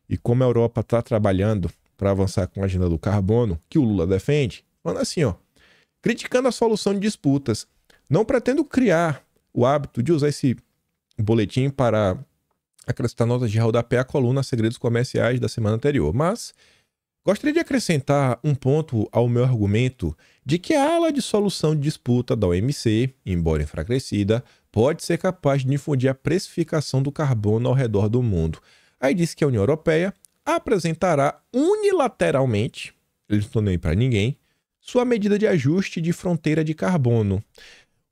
e como a Europa está trabalhando para avançar com a agenda do carbono, que o Lula defende, falando assim, criticando a solução de disputas. Não pretendo criar o hábito de usar esse boletim para acrescentar notas de rodapé à coluna Segredos Comerciais da semana anterior, mas gostaria de acrescentar um ponto ao meu argumento de que a ala de solução de disputa da OMC, embora enfraquecida, pode ser capaz de difundir a precificação do carbono ao redor do mundo. Aí diz que a União Europeia apresentará unilateralmente, eles não estão nem aí para ninguém, sua medida de ajuste de fronteira de carbono.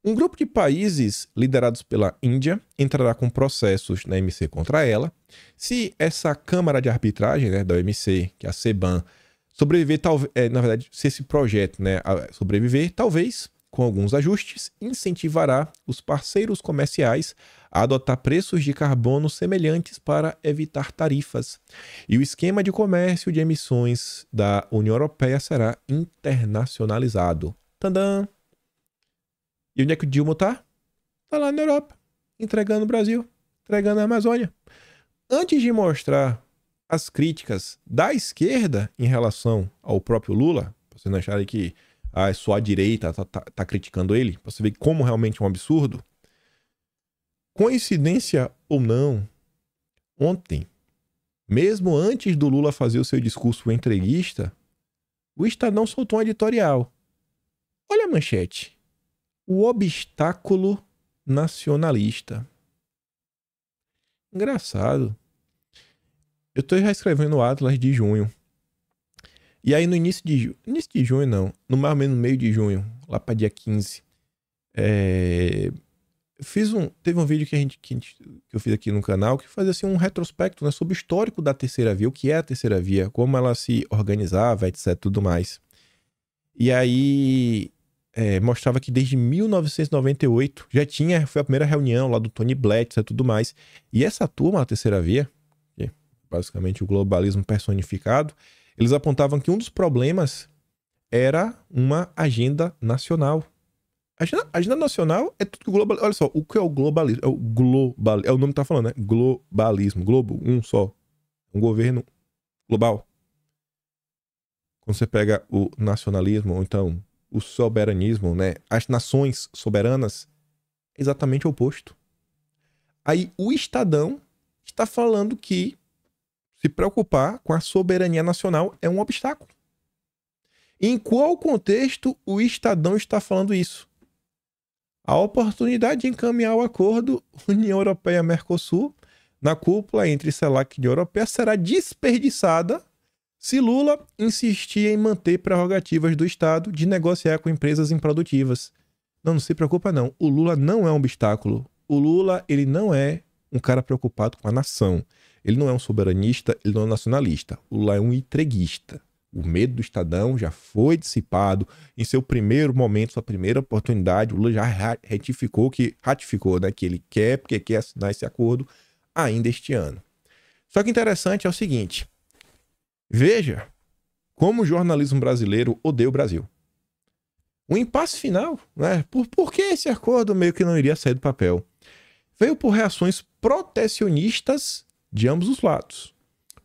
Um grupo de países liderados pela Índia entrará com processos na OMC contra ela. Se essa Câmara de Arbitragem, né, da OMC, que é a CBAM, sobreviver, na verdade, se esse projeto, né, sobreviver, talvez, com alguns ajustes, incentivará os parceiros comerciais a adotar preços de carbono semelhantes para evitar tarifas. E o esquema de comércio de emissões da União Europeia será internacionalizado. Tadã! E onde é que o Dilma tá? Tá lá na Europa, entregando o Brasil, entregando a Amazônia. Antes de mostrar as críticas da esquerda em relação ao próprio Lula, pra vocês não acharem que só a direita tá criticando ele, pra você ver como realmente é um absurdo. Coincidência ou não, ontem, mesmo antes do Lula fazer o seu discurso entreguista, o Estadão soltou um editorial. Olha a manchete. O obstáculo nacionalista. Engraçado. Eu tô já escrevendo o Atlas de junho. E aí no início de junho não, no mais ou menos no meio de junho, lá para dia 15, teve um vídeo que eu fiz aqui no canal que fazia assim um retrospecto, né, sobre o histórico da terceira via, o que é a terceira via, como ela se organizava, etc, tudo mais. E aí mostrava que desde 1998 foi a primeira reunião lá do Tony Blatt e tudo mais. E essa turma, a terceira via, que é basicamente o globalismo personificado, eles apontavam que um dos problemas era uma agenda nacional. A agenda nacional é tudo que o globalismo. Olha só, o que é o globalismo? É o global. É o nome que tá falando, né? Globalismo. Globo, um só. Um governo global. Quando você pega o nacionalismo, ou então o soberanismo, né? As nações soberanas, é exatamente o oposto. Aí o Estadão está falando que se preocupar com a soberania nacional é um obstáculo. Em qual contexto o Estadão está falando isso? A oportunidade de encaminhar o acordo União Europeia-Mercosul na cúpula entre CELAC e União Europeia será desperdiçada se Lula insistir em manter prerrogativas do Estado de negociar com empresas improdutivas. Não se preocupa não. O Lula não é um obstáculo. O Lula, ele não é um cara preocupado com a nação. Ele não é um soberanista, ele não é um nacionalista. O Lula é um entreguista. O medo do Estadão já foi dissipado. Em seu primeiro momento, sua primeira oportunidade, o Lula já ratificou, né, que ele quer, porque quer assinar esse acordo ainda este ano. Só que interessante é o seguinte. Veja como o jornalismo brasileiro odeia o Brasil. O impasse final, né? Por que esse acordo meio que não iria sair do papel? Veio por reações protecionistas de ambos os lados.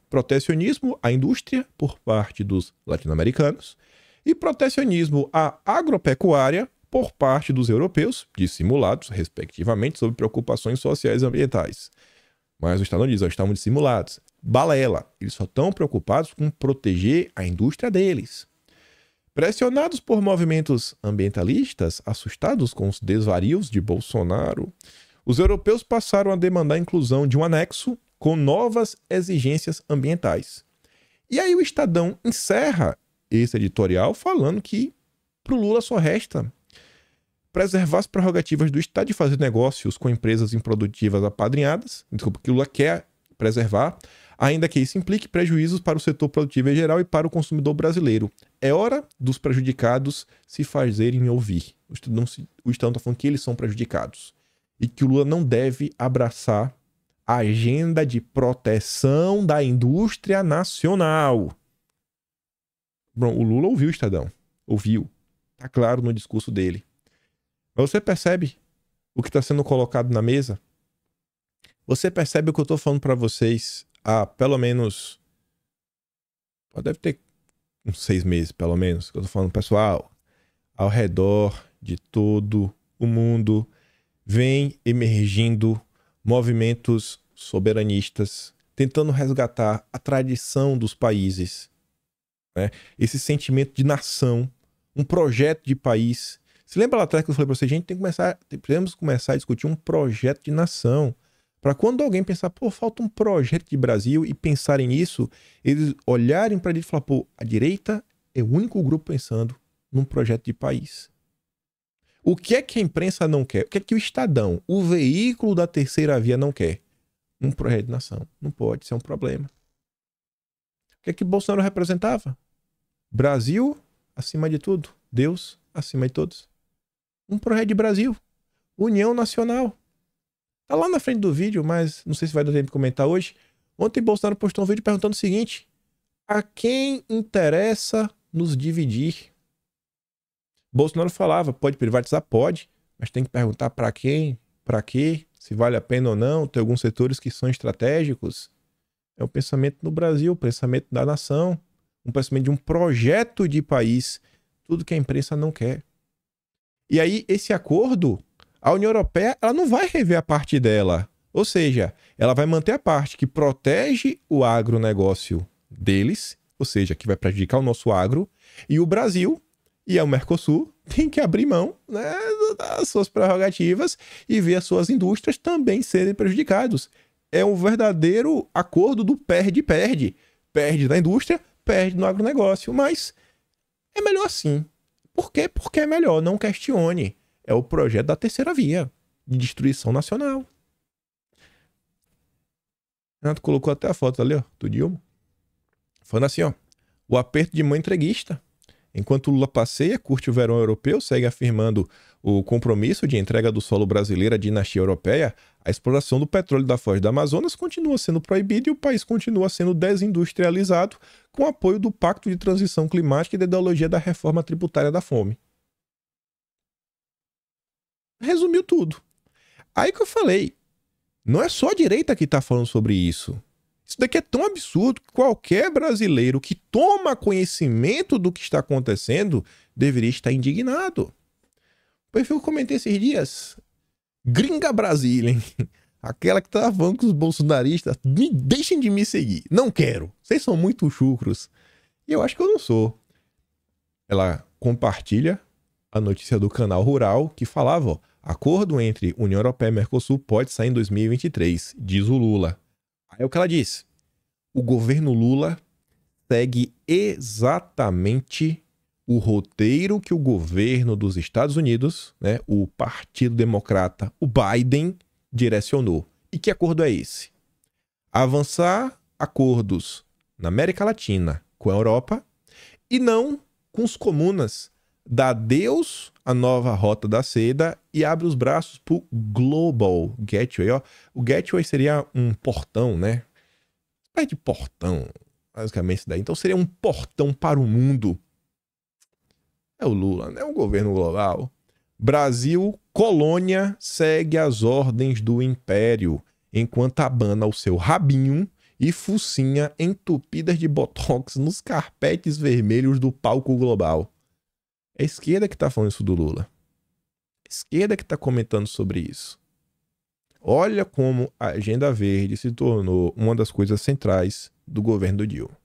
Protecionismo à indústria por parte dos latino-americanos e protecionismo à agropecuária por parte dos europeus, dissimulados, respectivamente, sobre preocupações sociais e ambientais. Mas o Estadão diz, estavam dissimulados. Balela, eles só estão preocupados com proteger a indústria deles. Pressionados por movimentos ambientalistas, assustados com os desvarios de Bolsonaro, os europeus passaram a demandar a inclusão de um anexo com novas exigências ambientais. E aí o Estadão encerra esse editorial falando que para o Lula só resta preservar as prerrogativas do Estado de fazer negócios com empresas improdutivas apadrinhadas, desculpa, que o Lula quer preservar, ainda que isso implique prejuízos para o setor produtivo em geral e para o consumidor brasileiro. É hora dos prejudicados se fazerem ouvir. O Estadão está falando que eles são prejudicados e que o Lula não deve abraçar a agenda de proteção da indústria nacional. Bom, o Lula ouviu o Estadão. Ouviu. Está claro no discurso dele. Mas você percebe o que está sendo colocado na mesa? Você percebe o que eu estou falando para vocês há pelo menos... Deve ter uns 6 meses, pelo menos, que eu estou falando, pessoal, ao redor de todo o mundo vem emergindo movimentos soberanistas, tentando resgatar a tradição dos países, né? Esse sentimento de nação, um projeto de país. Se lembra lá atrás que eu falei para você, gente, precisamos começar a discutir um projeto de nação. Para quando alguém pensar, pô, falta um projeto de Brasil e pensarem nisso, eles olharem para ele e falar, pô, a direita é o único grupo pensando num projeto de país. O que é que a imprensa não quer? O que é que o Estadão, o veículo da terceira via, não quer? Um projeto de nação. Não pode ser um problema. O que é que Bolsonaro representava? Brasil acima de tudo. Deus acima de todos. Um projeto de Brasil. União Nacional. Tá lá na frente do vídeo, mas não sei se vai dar tempo de comentar hoje. Ontem Bolsonaro postou um vídeo perguntando o seguinte: a quem interessa nos dividir? Bolsonaro falava, pode privatizar? Pode, mas tem que perguntar para quem, para quê, se vale a pena ou não. Tem alguns setores que são estratégicos. É o pensamento no Brasil, o pensamento da nação, um pensamento de um projeto de país, tudo que a imprensa não quer. E aí, esse acordo, a União Europeia, ela não vai rever a parte dela. Ou seja, ela vai manter a parte que protege o agronegócio deles, ou seja, que vai prejudicar o nosso agro, e o Brasil e o Mercosul tem que abrir mão, né, das suas prerrogativas e ver as suas indústrias também serem prejudicadas. É um verdadeiro acordo do perde-perde. Perde na indústria, perde no agronegócio. Mas é melhor assim. Por quê? Porque é melhor, não questione. É o projeto da terceira via, de destruição nacional. Renato colocou até a foto ali, ó, do Dilma. Falando assim, ó, o aperto de mão entreguista. Enquanto Lula passeia, curte o verão europeu, segue afirmando o compromisso de entrega do solo brasileiro à dinastia europeia, a exploração do petróleo da foz do Amazonas continua sendo proibida e o país continua sendo desindustrializado com apoio do Pacto de Transição Climática e da ideologia da reforma tributária da fome. Resumiu tudo. Aí que eu falei, não é só a direita que tá falando sobre isso. Isso daqui é tão absurdo que qualquer brasileiro que toma conhecimento do que está acontecendo deveria estar indignado. O perfil que eu comentei esses dias, Gringa Brasília, hein? Aquela que tá falando com os bolsonaristas, deixem de me seguir. Não quero. Vocês são muito chucros. E eu acho que eu não sou. Ela compartilha a notícia do Canal Rural que falava, ó, acordo entre União Europeia e Mercosul pode sair em 2023, diz o Lula. Aí o que ela disse? O governo Lula segue exatamente o roteiro que o governo dos Estados Unidos, né, o Partido Democrata, o Biden, direcionou. E que acordo é esse? Avançar acordos na América Latina com a Europa e não com os comunas. Dá adeus à nova rota da seda e abre os braços para o Global Gateway. Ó. O Gateway seria um portão, né? Espécie de portão, basicamente isso daí. Então seria um portão para o mundo. É o Lula, não é um governo global. Brasil, colônia, segue as ordens do império, enquanto abana o seu rabinho e focinha entupidas de botox nos carpetes vermelhos do palco global. É a esquerda que tá falando isso do Lula. A esquerda que tá comentando sobre isso. Olha como a agenda verde se tornou uma das coisas centrais do governo do Dilma.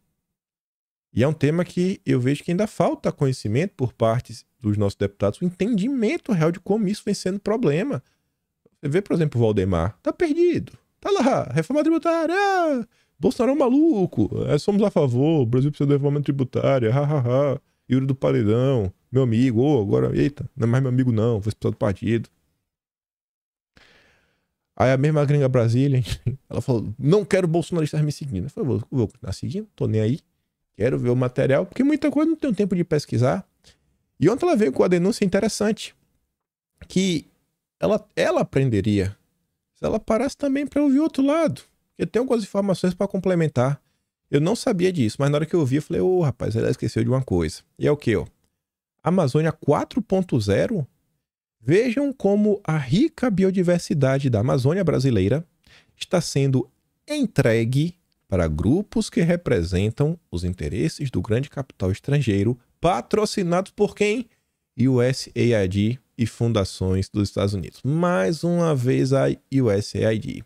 E é um tema que eu vejo que ainda falta conhecimento por parte dos nossos deputados, o entendimento real de como isso vem sendo problema. Você vê, por exemplo, o Valdemar, tá perdido. Tá lá, reforma tributária, Bolsonaro é um maluco, somos a favor, o Brasil precisa de reforma tributária, hahaha, Yuri do Paredão, meu amigo, agora, eita, não é mais meu amigo não, foi expulsado do partido. Aí a mesma Gringa Brasília, ela falou, não quero bolsonaristas me seguindo. Eu falei, vou continuar seguindo, tô nem aí. Quero ver o material, porque muita coisa não tenho tempo de pesquisar. E ontem ela veio com a denúncia interessante, que ela aprenderia se ela parasse também para ouvir o outro lado. Porque tem algumas informações para complementar. Eu não sabia disso, mas na hora que eu ouvi, eu falei, rapaz, ela esqueceu de uma coisa. E é o quê, ó? Amazônia 4.0. Vejam como a rica biodiversidade da Amazônia brasileira está sendo entregue para grupos que representam os interesses do grande capital estrangeiro, patrocinados por quem? USAID e fundações dos Estados Unidos. Mais uma vez a USAID.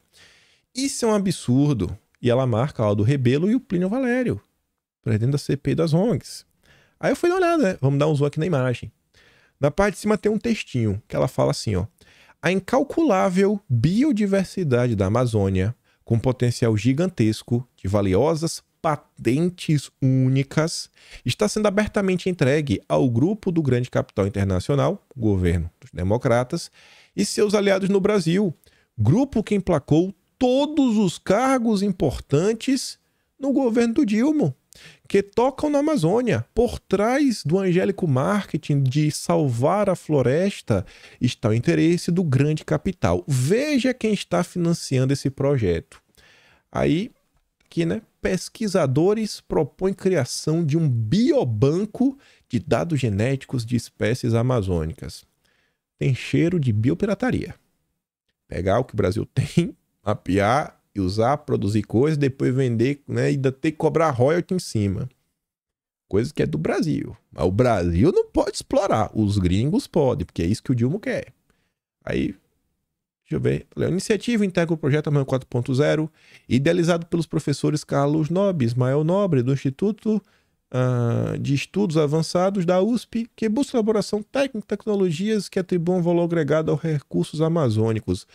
Isso é um absurdo. E ela marca o Aldo Rebelo e o Plínio Valério, presidente da CPI das ONGs. Aí eu fui dar uma olhada, né? Vamos dar um zoom aqui na imagem. Na parte de cima tem um textinho que ela fala assim, ó. A incalculável biodiversidade da Amazônia, com potencial gigantesco de valiosas patentes únicas, está sendo abertamente entregue ao grupo do grande capital internacional, o governo dos democratas, e seus aliados no Brasil, grupo que emplacou todos os cargos importantes no governo do Dilma, que tocam na Amazônia. Por trás do angélico marketing de salvar a floresta está o interesse do grande capital. Veja quem está financiando esse projeto. Aí, aqui, né? Pesquisadores propõem criação de um biobanco de dados genéticos de espécies amazônicas. Tem cheiro de biopirataria. Pegar o que o Brasil tem, mapear e usar, produzir coisas, depois vender, né? E ainda ter que cobrar royalty em cima. Coisa que é do Brasil. Mas o Brasil não pode explorar. Os gringos podem, porque é isso que o Dilma quer. Aí, deixa eu ver. A iniciativa integra o projeto Amazônia 4.0, idealizado pelos professores Carlos Nobre, Ismael Nobre, do Instituto de Estudos Avançados da USP, que busca elaboração técnica e tecnologias que atribuam valor agregado aos recursos amazônicos.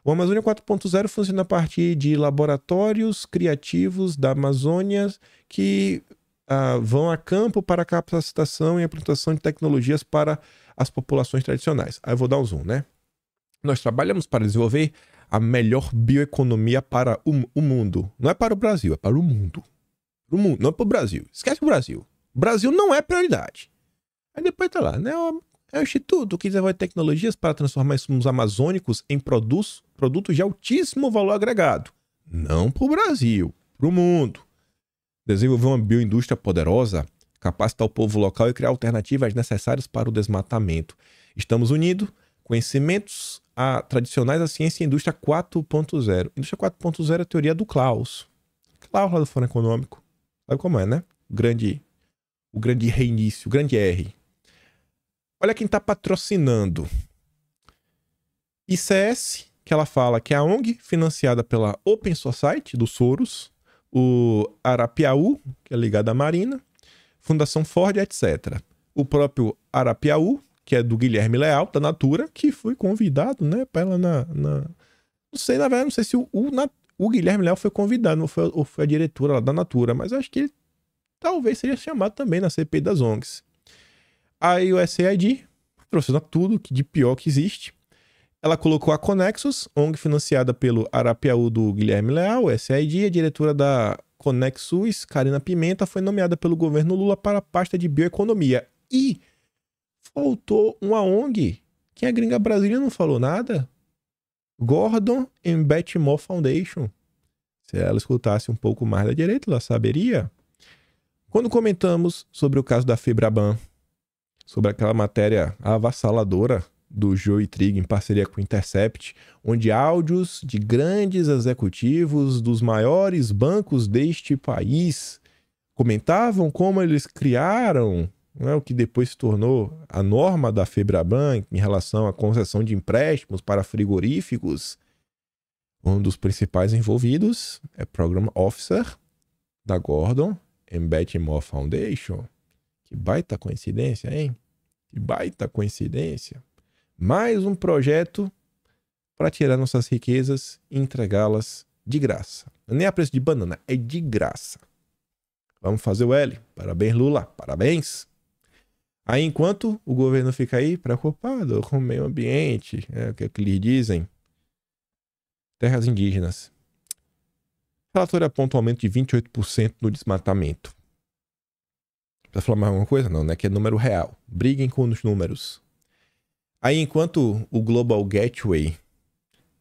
O Amazônia 4.0 funciona a partir de laboratórios criativos da Amazônia que vão a campo para a capacitação e implantação de tecnologias para as populações tradicionais. Aí eu vou dar um zoom, né? Nós trabalhamos para desenvolver a melhor bioeconomia para o mundo. Não é para o Brasil, é para o mundo. Para o mundo, não é para o Brasil. Esquece o Brasil. O Brasil não é prioridade. Aí depois tá lá, né? É o Instituto que desenvolve tecnologias para transformar insumos amazônicos em produtos de altíssimo valor agregado. Não para o Brasil, para o mundo. Desenvolver uma bioindústria poderosa, capacitar o povo local e criar alternativas necessárias para o desmatamento. Estamos unidos Conhecimentos tradicionais da ciência e indústria 4.0. Indústria 4.0 é a teoria do Klaus. Klaus lá do Fórum Econômico. Sabe como é, né? O grande reinício, o grande R. Olha quem está patrocinando. ICS, que ela fala que é a ONG financiada pela Open Society, do Soros, o Arapiaú, que é ligado à Marina, Fundação Ford, etc. O próprio Arapiaú, que é do Guilherme Leal, da Natura, que foi convidado, né, para ela Não sei, na verdade, não sei se o Guilherme Leal foi convidado, ou foi a diretora lá da Natura, mas eu acho que ele talvez seja chamado também na CPI das ONGs. Aí o SAID patrocina tudo que de pior que existe. Ela colocou a Conexus, ONG financiada pelo Arapiaú do Guilherme Leal, o SAID, a diretora da Conexus, Karina Pimenta, foi nomeada pelo governo Lula para a pasta de bioeconomia. E faltou uma ONG que a Gringa Brasília não falou nada. Gordon and Betty Moore Foundation. Se ela escutasse um pouco mais da direita, ela saberia. Quando comentamos sobre o caso da Febraban, sobre aquela matéria avassaladora do Joe Trigg em parceria com o Intercept, onde áudios de grandes executivos dos maiores bancos deste país comentavam como eles criaram, né, o que depois se tornou a norma da Febraban em relação à concessão de empréstimos para frigoríficos. Um dos principais envolvidos é Program Officer da Gordon and Betty Moore Foundation. Que baita coincidência, hein? Que baita coincidência. Mais um projeto para tirar nossas riquezas e entregá-las de graça. Nem a preço de banana, é de graça. Vamos fazer o L. Parabéns, Lula. Parabéns. Aí, enquanto o governo fica aí preocupado com o meio ambiente, o que é que lhes dizem? Terras indígenas. Relatório aponta um aumento de 28% no desmatamento. Precisa falar mais alguma coisa? Não, né? Que é número real. Briguem com os números. Aí, enquanto o Global Gateway,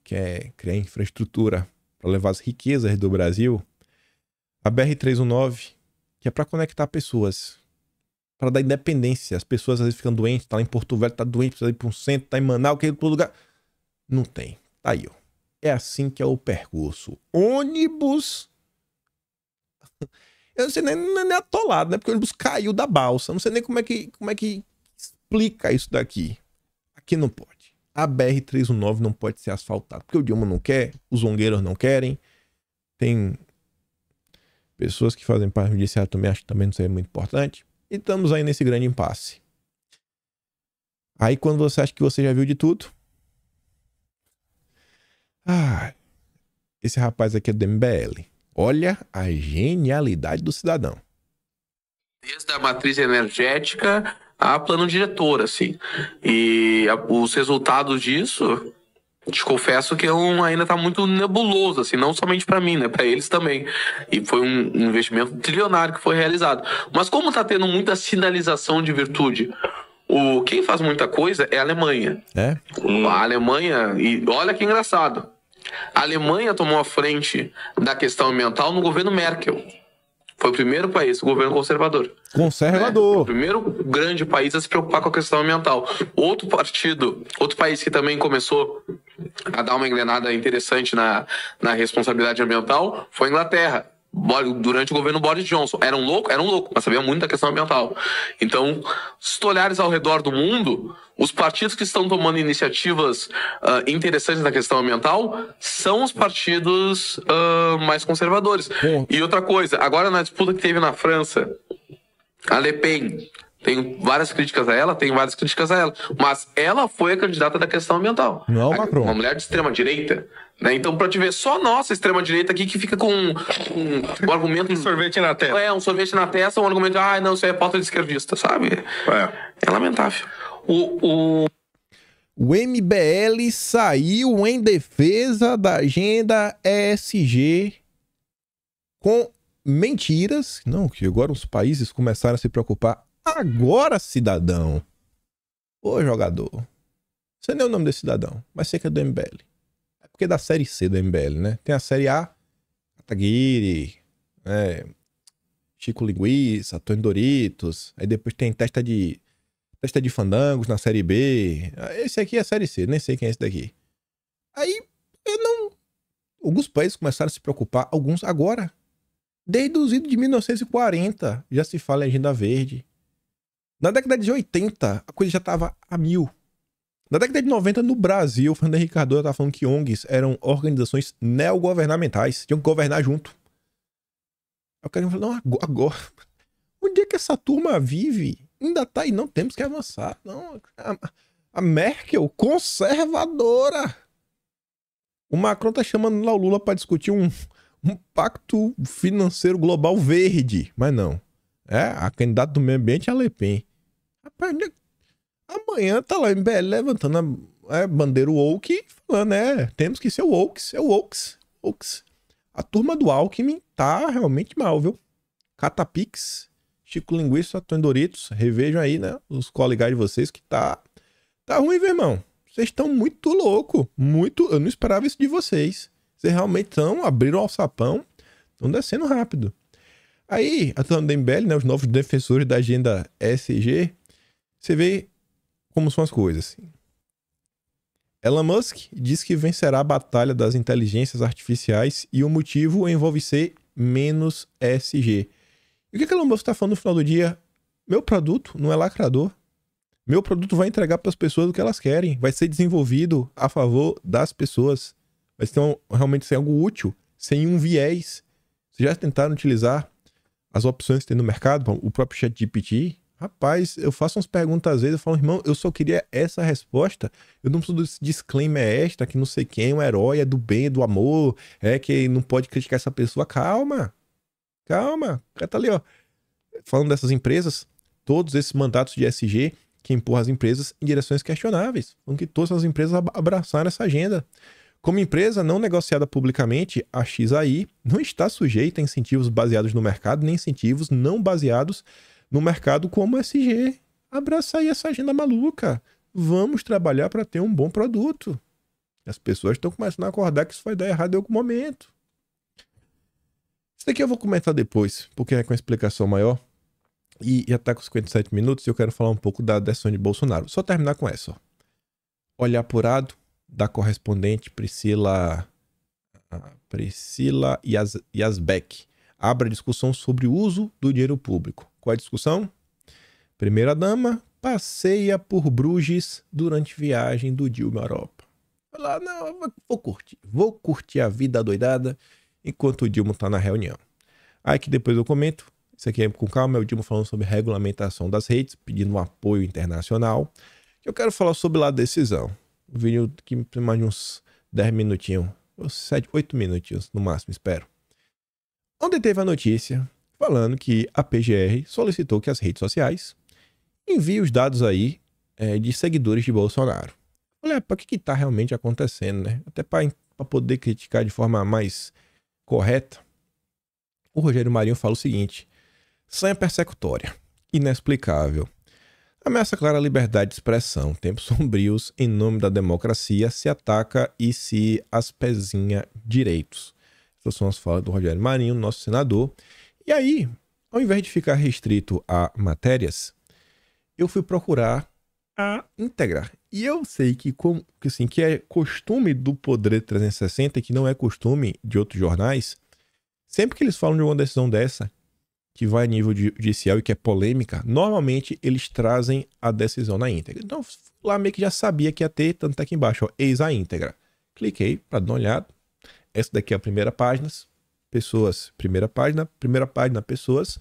que é criar infraestrutura para levar as riquezas do Brasil, a BR-319, que é para conectar pessoas, para dar independência. As pessoas às vezes ficam doentes, tá lá em Porto Velho, tá doente, precisa ir para um centro, tá em Manaus, que é em todo lugar. Não tem. Tá aí, ó. É assim que é o percurso. Ônibus. Eu não sei nem atolado, né? Porque o ônibus caiu da balsa. Não sei nem como é que explica isso daqui. Aqui não pode. A BR-319 não pode ser asfaltada. Porque o Dilma não quer, os zongueiros não querem. Tem pessoas que fazem parte do judiciário também, acho que também não seria muito importante. E estamos aí nesse grande impasse. Aí quando você acha que você já viu de tudo... esse rapaz aqui é do MBL. Olha a genialidade do cidadão. Desde a matriz energética a plano diretor, assim. E os resultados disso, te confesso que ainda tá muito nebuloso, assim, não somente para mim, né, para eles também. E foi um investimento trilionário que foi realizado. Mas como tá tendo muita sinalização de virtude, quem faz muita coisa é a Alemanha. É? A Alemanha, e olha que engraçado, a Alemanha tomou a frente da questão ambiental no governo Merkel. Foi o primeiro país, o governo conservador. Conservador. Foi o primeiro grande país a se preocupar com a questão ambiental. Outro país que também começou a dar uma engrenada interessante na responsabilidade ambiental foi a Inglaterra. Durante o governo Boris Johnson. Era um louco, mas sabia muito da questão ambiental. Então, se tu olhares ao redor do mundo, os partidos que estão tomando iniciativas interessantes na questão ambiental são os partidos mais conservadores. E outra coisa, agora na disputa que teve na França, a Le Pen, tem várias críticas a ela, mas ela foi a candidata da questão ambiental. Não, Macron. Uma mulher de extrema direita, né? Então, pra te ver, só nossa extrema direita aqui que fica com um argumento... Um sorvete na testa. Um sorvete na testa, um argumento de, não, isso aí é pauta de esquerdista, sabe? É lamentável. O MBL saiu em defesa da agenda ESG com mentiras. Não, que agora os países começaram a se preocupar. Agora, cidadão. Ô, jogador. Você nem é o nome desse cidadão, mas sei que é do MBL. É porque é da série C do MBL, né? Tem a série A, Kataguiri, Chico Linguiça, Tony Doritos. Aí depois tem testa de Testa de Fandangos na Série B. Esse aqui é a Série C, nem sei quem é esse daqui. Aí, alguns países começaram a se preocupar, alguns agora. Desde os idos de 1940 já se fala em agenda verde. Na década de 80, a coisa já estava a 1000. Na década de 90, no Brasil, o Fernando Henrique Cardoso estava falando que ONGs eram organizações neogovernamentais, tinham que governar junto. Aí o cara falou, não, agora. Onde é que essa turma vive? Ainda tá aí, não temos que avançar. Não, a Merkel, conservadora. O Macron tá chamando lá o Lula para discutir um pacto financeiro global verde. Mas não. A candidata do meio ambiente é a Le Pen. Rapaz, amanhã tá lá em BL levantando a bandeira woke, falando, temos que ser wokes, wokes. A turma do Alckmin tá realmente mal, viu? Catapix, Chico Linguiça, Tony Doritos, revejam aí, né? Os colegas de vocês que tá ruim, meu irmão. Vocês estão muito louco, eu não esperava isso de vocês. Vocês realmente abriram o alçapão, estão descendo rápido. Aí, a turma do MBL, né? Os novos defensores da agenda ESG, você vê como são as coisas. Elon Musk diz que vencerá a batalha das inteligências artificiais e o motivo envolve ser menos ESG. E o que Elon Musk está falando no final do dia? Meu produto não é lacrador. Meu produto vai entregar para as pessoas o que elas querem. Vai ser desenvolvido a favor das pessoas. Vai ser realmente ser algo útil, sem um viés. Vocês já tentaram utilizar as opções que tem no mercado? O próprio ChatGPT? Rapaz, eu faço umas perguntas às vezes, eu falo, irmão, eu só queria essa resposta. Eu não preciso desse disclaimer extra, que não sei quem é um herói, é do bem, é do amor, que não pode criticar essa pessoa. Calma. O cara tá ali, ó. Falando dessas empresas, todos esses mandatos de ESG que empurram as empresas em direções questionáveis. Falando que todas as empresas abraçaram essa agenda. Como empresa não negociada publicamente, a XAI não está sujeita a incentivos baseados no mercado, nem incentivos não baseados no mercado como ESG. Abraça aí essa agenda maluca. Vamos trabalhar para ter um bom produto. As pessoas estão começando a acordar que isso vai dar errado em algum momento. Isso daqui eu vou comentar depois, porque é com explicação maior. E já está com 57 minutos e eu quero falar um pouco da decisão de Bolsonaro. Só terminar com essa. Ó. Olhar apurado da correspondente Priscila Yazbek. Abre a discussão sobre o uso do dinheiro público. Qual é a discussão? Primeira-dama passeia por Bruges durante viagem do Dilma à Europa. Fala, não, vou curtir a vida doidada enquanto o Dilma está na reunião. Aí que depois eu comento, isso aqui é com calma, é o Dilma falando sobre regulamentação das redes, pedindo um apoio internacional. Eu quero falar sobre a decisão. Um vídeo que tem mais de uns 10 minutinhos, 8 minutinhos no máximo, espero. Ontem teve a notícia falando que a PGR solicitou que as redes sociais enviem os dados aí de seguidores de Bolsonaro. Olha, para que está realmente acontecendo, né? Até para poder criticar de forma mais correta, o Rogério Marinho fala o seguinte: sanha persecutória, inexplicável. Ameaça clara a liberdade de expressão, tempos sombrios em nome da democracia, se ataca e se aspezinha direitos. Essas são as falas do Rogério Marinho, nosso senador. E aí, ao invés de ficar restrito a matérias, eu fui procurar a íntegra. E eu sei que é costume do Poder 360 e que não é costume de outros jornais, sempre que eles falam de uma decisão dessa, que vai a nível judicial e que é polêmica, normalmente eles trazem a decisão na íntegra. Então, lá meio que já sabia que ia ter, tanto tá aqui embaixo, ó, eis a íntegra. Cliquei para dar uma olhada. Essa daqui é a primeira página, pessoas, primeira página, pessoas.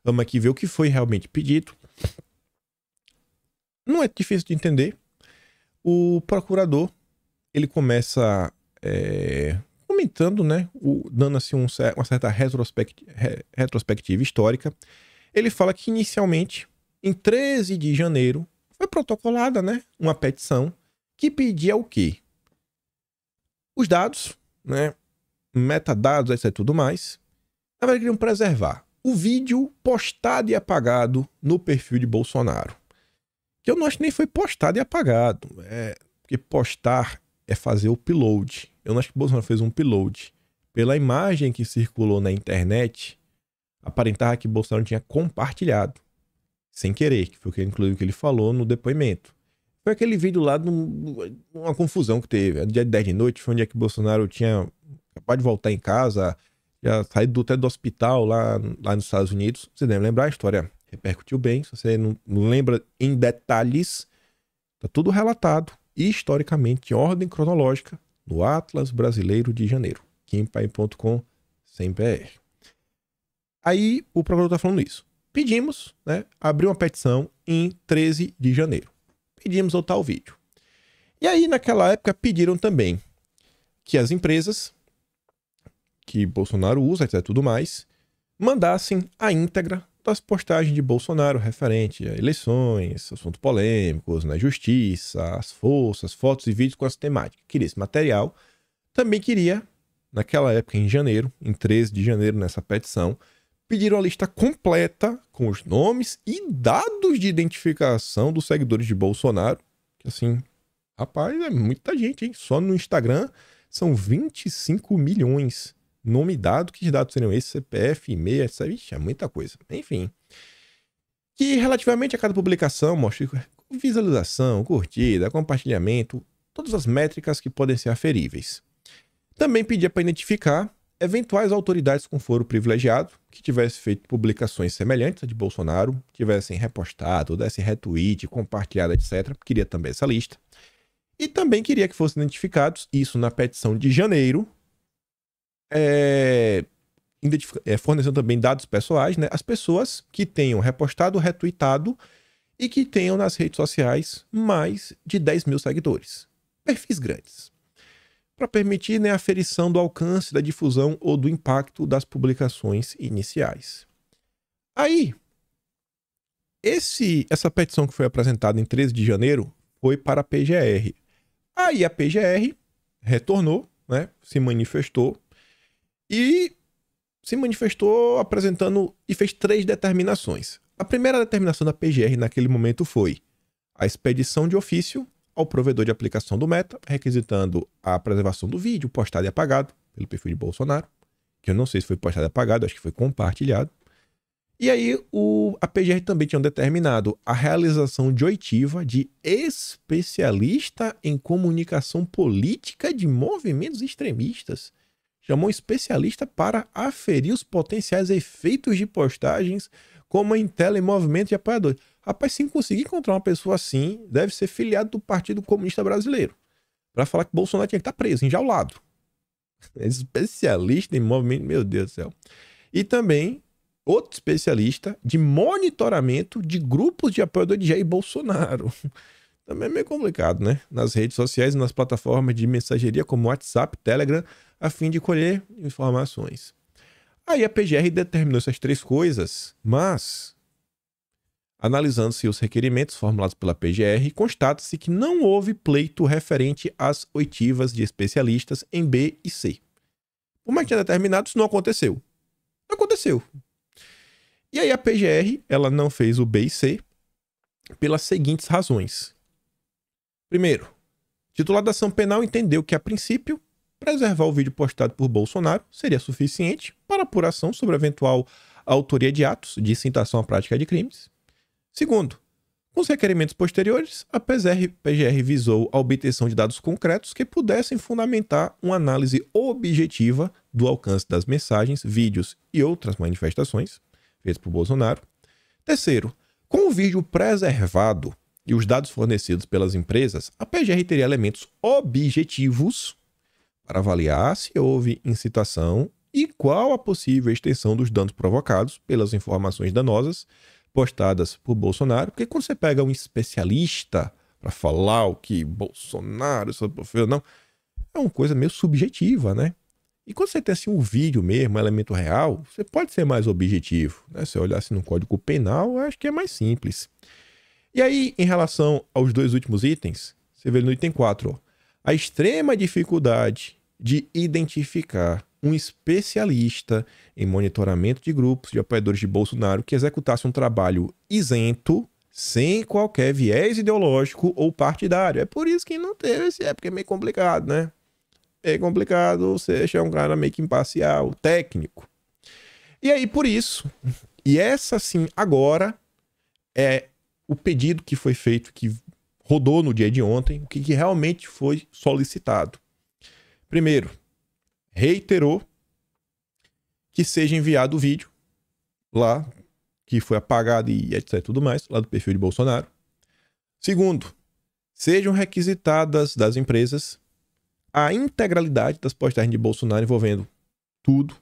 Vamos aqui ver o que foi realmente pedido. Não é difícil de entender. O procurador, ele começa comentando, né, dando assim uma certa retrospectiva histórica. Ele fala que inicialmente, em 13 de janeiro, foi protocolada, né, uma petição que pedia o quê? Os dados, né, metadados, etc, tudo mais. Na verdade, queriam preservar o vídeo postado e apagado no perfil de Bolsonaro. Que eu não acho que nem foi postado e apagado. Porque postar é fazer o upload. Eu não acho que o Bolsonaro fez um upload. Pela imagem que circulou na internet, aparentava que Bolsonaro tinha compartilhado. sem querer, que foi inclusive o que ele falou no depoimento. Foi aquele vídeo lá de uma confusão que teve. Dia 10 de noite, foi um dia que Bolsonaro tinha acabado de voltar em casa, já saído até do hospital lá nos Estados Unidos. Você deve lembrar, a história repercutiu bem. Se você não lembra em detalhes, tá tudo relatado historicamente, em ordem cronológica, no Atlas Brasileiro de Janeiro, kimpai.com, sem PR. Aí o procurador tá falando isso. Pedimos, né, abrir uma petição em 13 de janeiro. Pedimos soltar o vídeo. E aí, naquela época, pediram também que as empresas que Bolsonaro usa, etc, tudo mais, mandassem a íntegra das postagens de Bolsonaro referente a eleições, assuntos polêmicos, na justiça, as forças, fotos e vídeos com essa temática. Queria esse material. Também queria, naquela época, em janeiro, em 13 de janeiro, nessa petição, pediram a lista completa com os nomes e dados de identificação dos seguidores de Bolsonaro. Que assim, rapaz, é muita gente, hein? Só no Instagram são 25 milhões. Nome e dado, que dados seriam esses? CPF, e-mail, etc. Ixi, é muita coisa. Enfim. Que relativamente a cada publicação mostre visualização, curtida, compartilhamento, todas as métricas que podem ser aferíveis. Também pedia para identificar eventuais autoridades com foro privilegiado que tivessem feito publicações semelhantes a de Bolsonaro, tivessem repostado, dessem retweet, compartilhado, etc. Queria também essa lista. E também queria que fossem identificados, isso na petição de janeiro, fornecendo também dados pessoais, né? As pessoas que tenham repostado, retweetado e que tenham nas redes sociais mais de 10 mil seguidores. Perfis grandes. Para permitir, né, a aferição do alcance, da difusão ou do impacto das publicações iniciais. Aí, essa petição que foi apresentada em 13 de janeiro foi para a PGR. Aí a PGR retornou, né, se manifestou apresentando e fez 3 determinações. A primeira determinação da PGR naquele momento foi a expedição de ofício ao provedor de aplicação do Meta, requisitando a preservação do vídeo postado e apagado pelo perfil de Bolsonaro, que eu não sei se foi postado e apagado, acho que foi compartilhado. E aí a PGR também tinha determinado a realização de oitiva de especialista em comunicação política de movimentos extremistas. Chamou um especialista para aferir os potenciais efeitos de postagens como em telemovimento de apoiadores. Rapaz, se conseguir encontrar uma pessoa assim, deve ser filiado do Partido Comunista Brasileiro. Para falar que Bolsonaro tinha que estar preso, enjaulado. Especialista em movimento, meu Deus do céu. E também outro especialista de monitoramento de grupos de apoiadores de Jair Bolsonaro. Também é meio complicado, né? Nas redes sociais e nas plataformas de mensageria como WhatsApp, Telegram, a fim de colher informações. Aí a PGR determinou essas 3 coisas, mas, analisando-se os requerimentos formulados pela PGR, constata-se que não houve pleito referente às oitivas de especialistas em B e C. Por mais que tenha determinado, isso não aconteceu. Não aconteceu. E aí a PGR, ela não fez o B e C pelas seguintes razões. Primeiro, o titular da ação penal entendeu que, a princípio, preservar o vídeo postado por Bolsonaro seria suficiente para apuração sobre a eventual autoria de atos de incitação à prática de crimes. Segundo, com os requerimentos posteriores, a PGR visou a obtenção de dados concretos que pudessem fundamentar uma análise objetiva do alcance das mensagens, vídeos e outras manifestações feitas por Bolsonaro. Terceiro, com o vídeo preservado e os dados fornecidos pelas empresas, a PGR teria elementos objetivos para avaliar se houve incitação e qual a possível extensão dos danos provocados pelas informações danosas postadas por Bolsonaro. Porque quando você pega um especialista para falar o que Bolsonaro sofreu, não, é uma coisa meio subjetiva, né? E quando você tem assim um vídeo mesmo, um elemento real, você pode ser mais objetivo, né? Se você olhar assim no Código Penal, eu acho que é mais simples. E aí, em relação aos 2 últimos itens, você vê no item 4, ó, a extrema dificuldade de identificar um especialista em monitoramento de grupos de apoiadores de Bolsonaro que executasse um trabalho isento, sem qualquer viés ideológico ou partidário. É por isso que não teve esse, porque é meio complicado, né? É complicado você achar um cara meio que imparcial, técnico. E aí, por isso, e essa sim, agora, é o pedido que foi feito, que rodou no dia de ontem, o que realmente foi solicitado. Primeiro, reiterou que seja enviado o vídeo lá, que foi apagado e etc, tudo mais, lá do perfil de Bolsonaro. Segundo, sejam requisitadas das empresas a integralidade das postagens de Bolsonaro envolvendo tudo,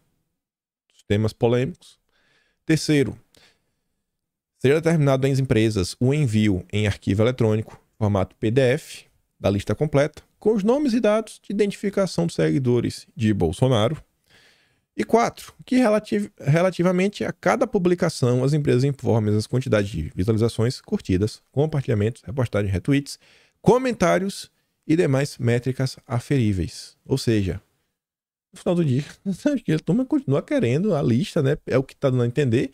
os temas polêmicos. Terceiro, seja determinado às empresas o envio em arquivo eletrônico, formato PDF, da lista completa, com os nomes e dados de identificação dos seguidores de Bolsonaro. E 4, que relativamente a cada publicação, as empresas informem as quantidades de visualizações, curtidas, compartilhamentos, repostagens, retweets, comentários e demais métricas aferíveis. Ou seja, no final do dia, acho que ele continua querendo a lista, né? É o que está dando a entender,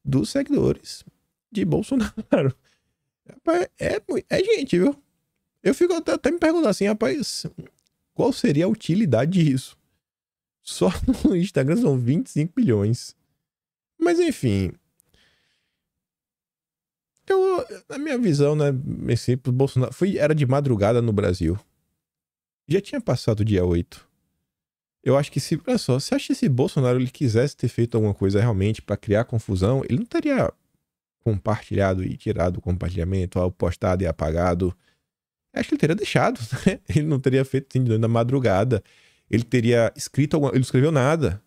dos seguidores de Bolsonaro. Rapaz, é gente, viu? Eu fico até me perguntando assim, rapaz, qual seria a utilidade disso? Só no Instagram são 25 milhões. Mas enfim, na minha visão, né, esse Bolsonaro era de madrugada no Brasil. Já tinha passado o dia 8. Eu acho que olha só, você acha que se Bolsonaro ele quisesse ter feito alguma coisa realmente para criar confusão, ele não teria compartilhado e tirado o compartilhamento, postado e apagado. Acho que ele teria deixado, né? Ele não teria feito assim, na madrugada. Ele teria escrito ele não escreveu nada.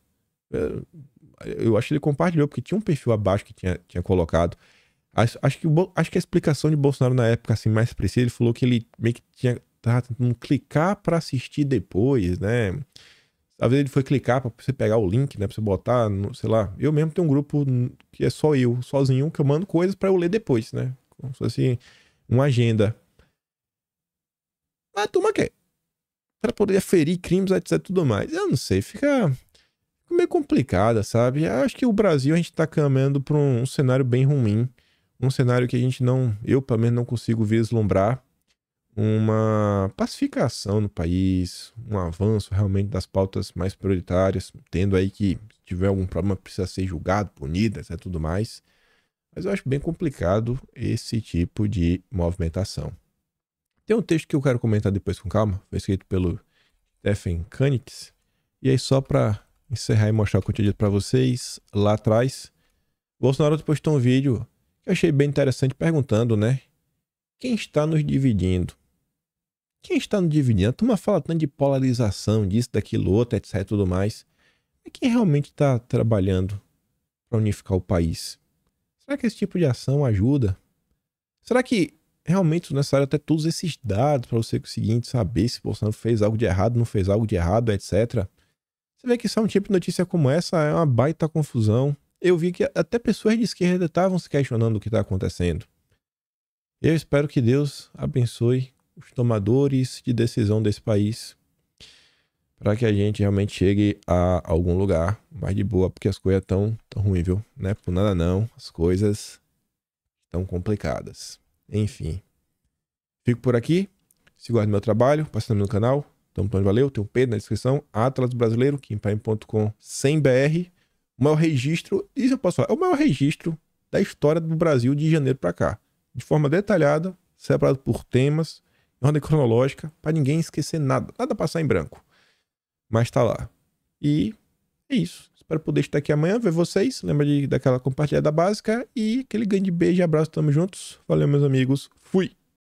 Eu acho que ele compartilhou, porque tinha um perfil abaixo que tinha colocado. Acho que a explicação de Bolsonaro na época assim, mais precisa, ele falou que ele meio que tava tentando clicar para assistir depois, né? Às vezes ele foi clicar para você pegar o link, né? Pra você botar, sei lá. Eu mesmo tenho um grupo que é só eu, sozinho, que eu mando coisas para eu ler depois, né? Como se fosse uma agenda. Mas a turma quer. Para poder aferir crimes, etc, tudo mais. Eu não sei, fica meio complicada, sabe? Eu acho que o Brasil, a gente tá caminhando para um cenário bem ruim. Um cenário que a gente eu pelo menos não consigo vislumbrar uma pacificação no país, um avanço realmente das pautas mais prioritárias, tendo aí que se tiver algum problema precisa ser julgado, punido, etc, tudo mais. Mas eu acho bem complicado esse tipo de movimentação. Tem um texto que eu quero comentar depois com calma, foi escrito pelo Stephen Kanitz. E aí só para encerrar e mostrar o que eu tinha dito para vocês, lá atrás, Bolsonaro postou um vídeo que eu achei bem interessante perguntando, né? Quem está nos dividindo? Quem está nos dividindo? A turma fala tanto de polarização, disso, daquilo, outro, etc, tudo mais. Mas quem realmente está trabalhando para unificar o país? Será que esse tipo de ação ajuda? Será que realmente necessário ter todos esses dados para você conseguir saber se Bolsonaro fez algo de errado, não fez algo de errado, etc. Você vê que só um tipo de notícia como essa é uma baita confusão. Eu vi que até pessoas de esquerda estavam se questionando o que está acontecendo. Eu espero que Deus abençoe os tomadores de decisão desse país para que a gente realmente chegue a algum lugar mais de boa, porque as coisas estão tão ruins, viu? Não é por nada não, as coisas estão complicadas. Enfim, fico por aqui. Se gosta do meu trabalho, passa no meu canal. Então, valeu. Tem o Pedro na descrição. Atlas Brasileiro, kimpaim.com, sem BR. O maior registro, isso eu posso falar, é o maior registro da história do Brasil de janeiro para cá. De forma detalhada, separado por temas, em ordem cronológica, para ninguém esquecer nada. Nada passar em branco. Mas tá lá. E é isso. Espero poder estar aqui amanhã, ver vocês. Lembra daquela compartilhada básica e aquele grande beijo e abraço. Tamo juntos. Valeu, meus amigos. Fui!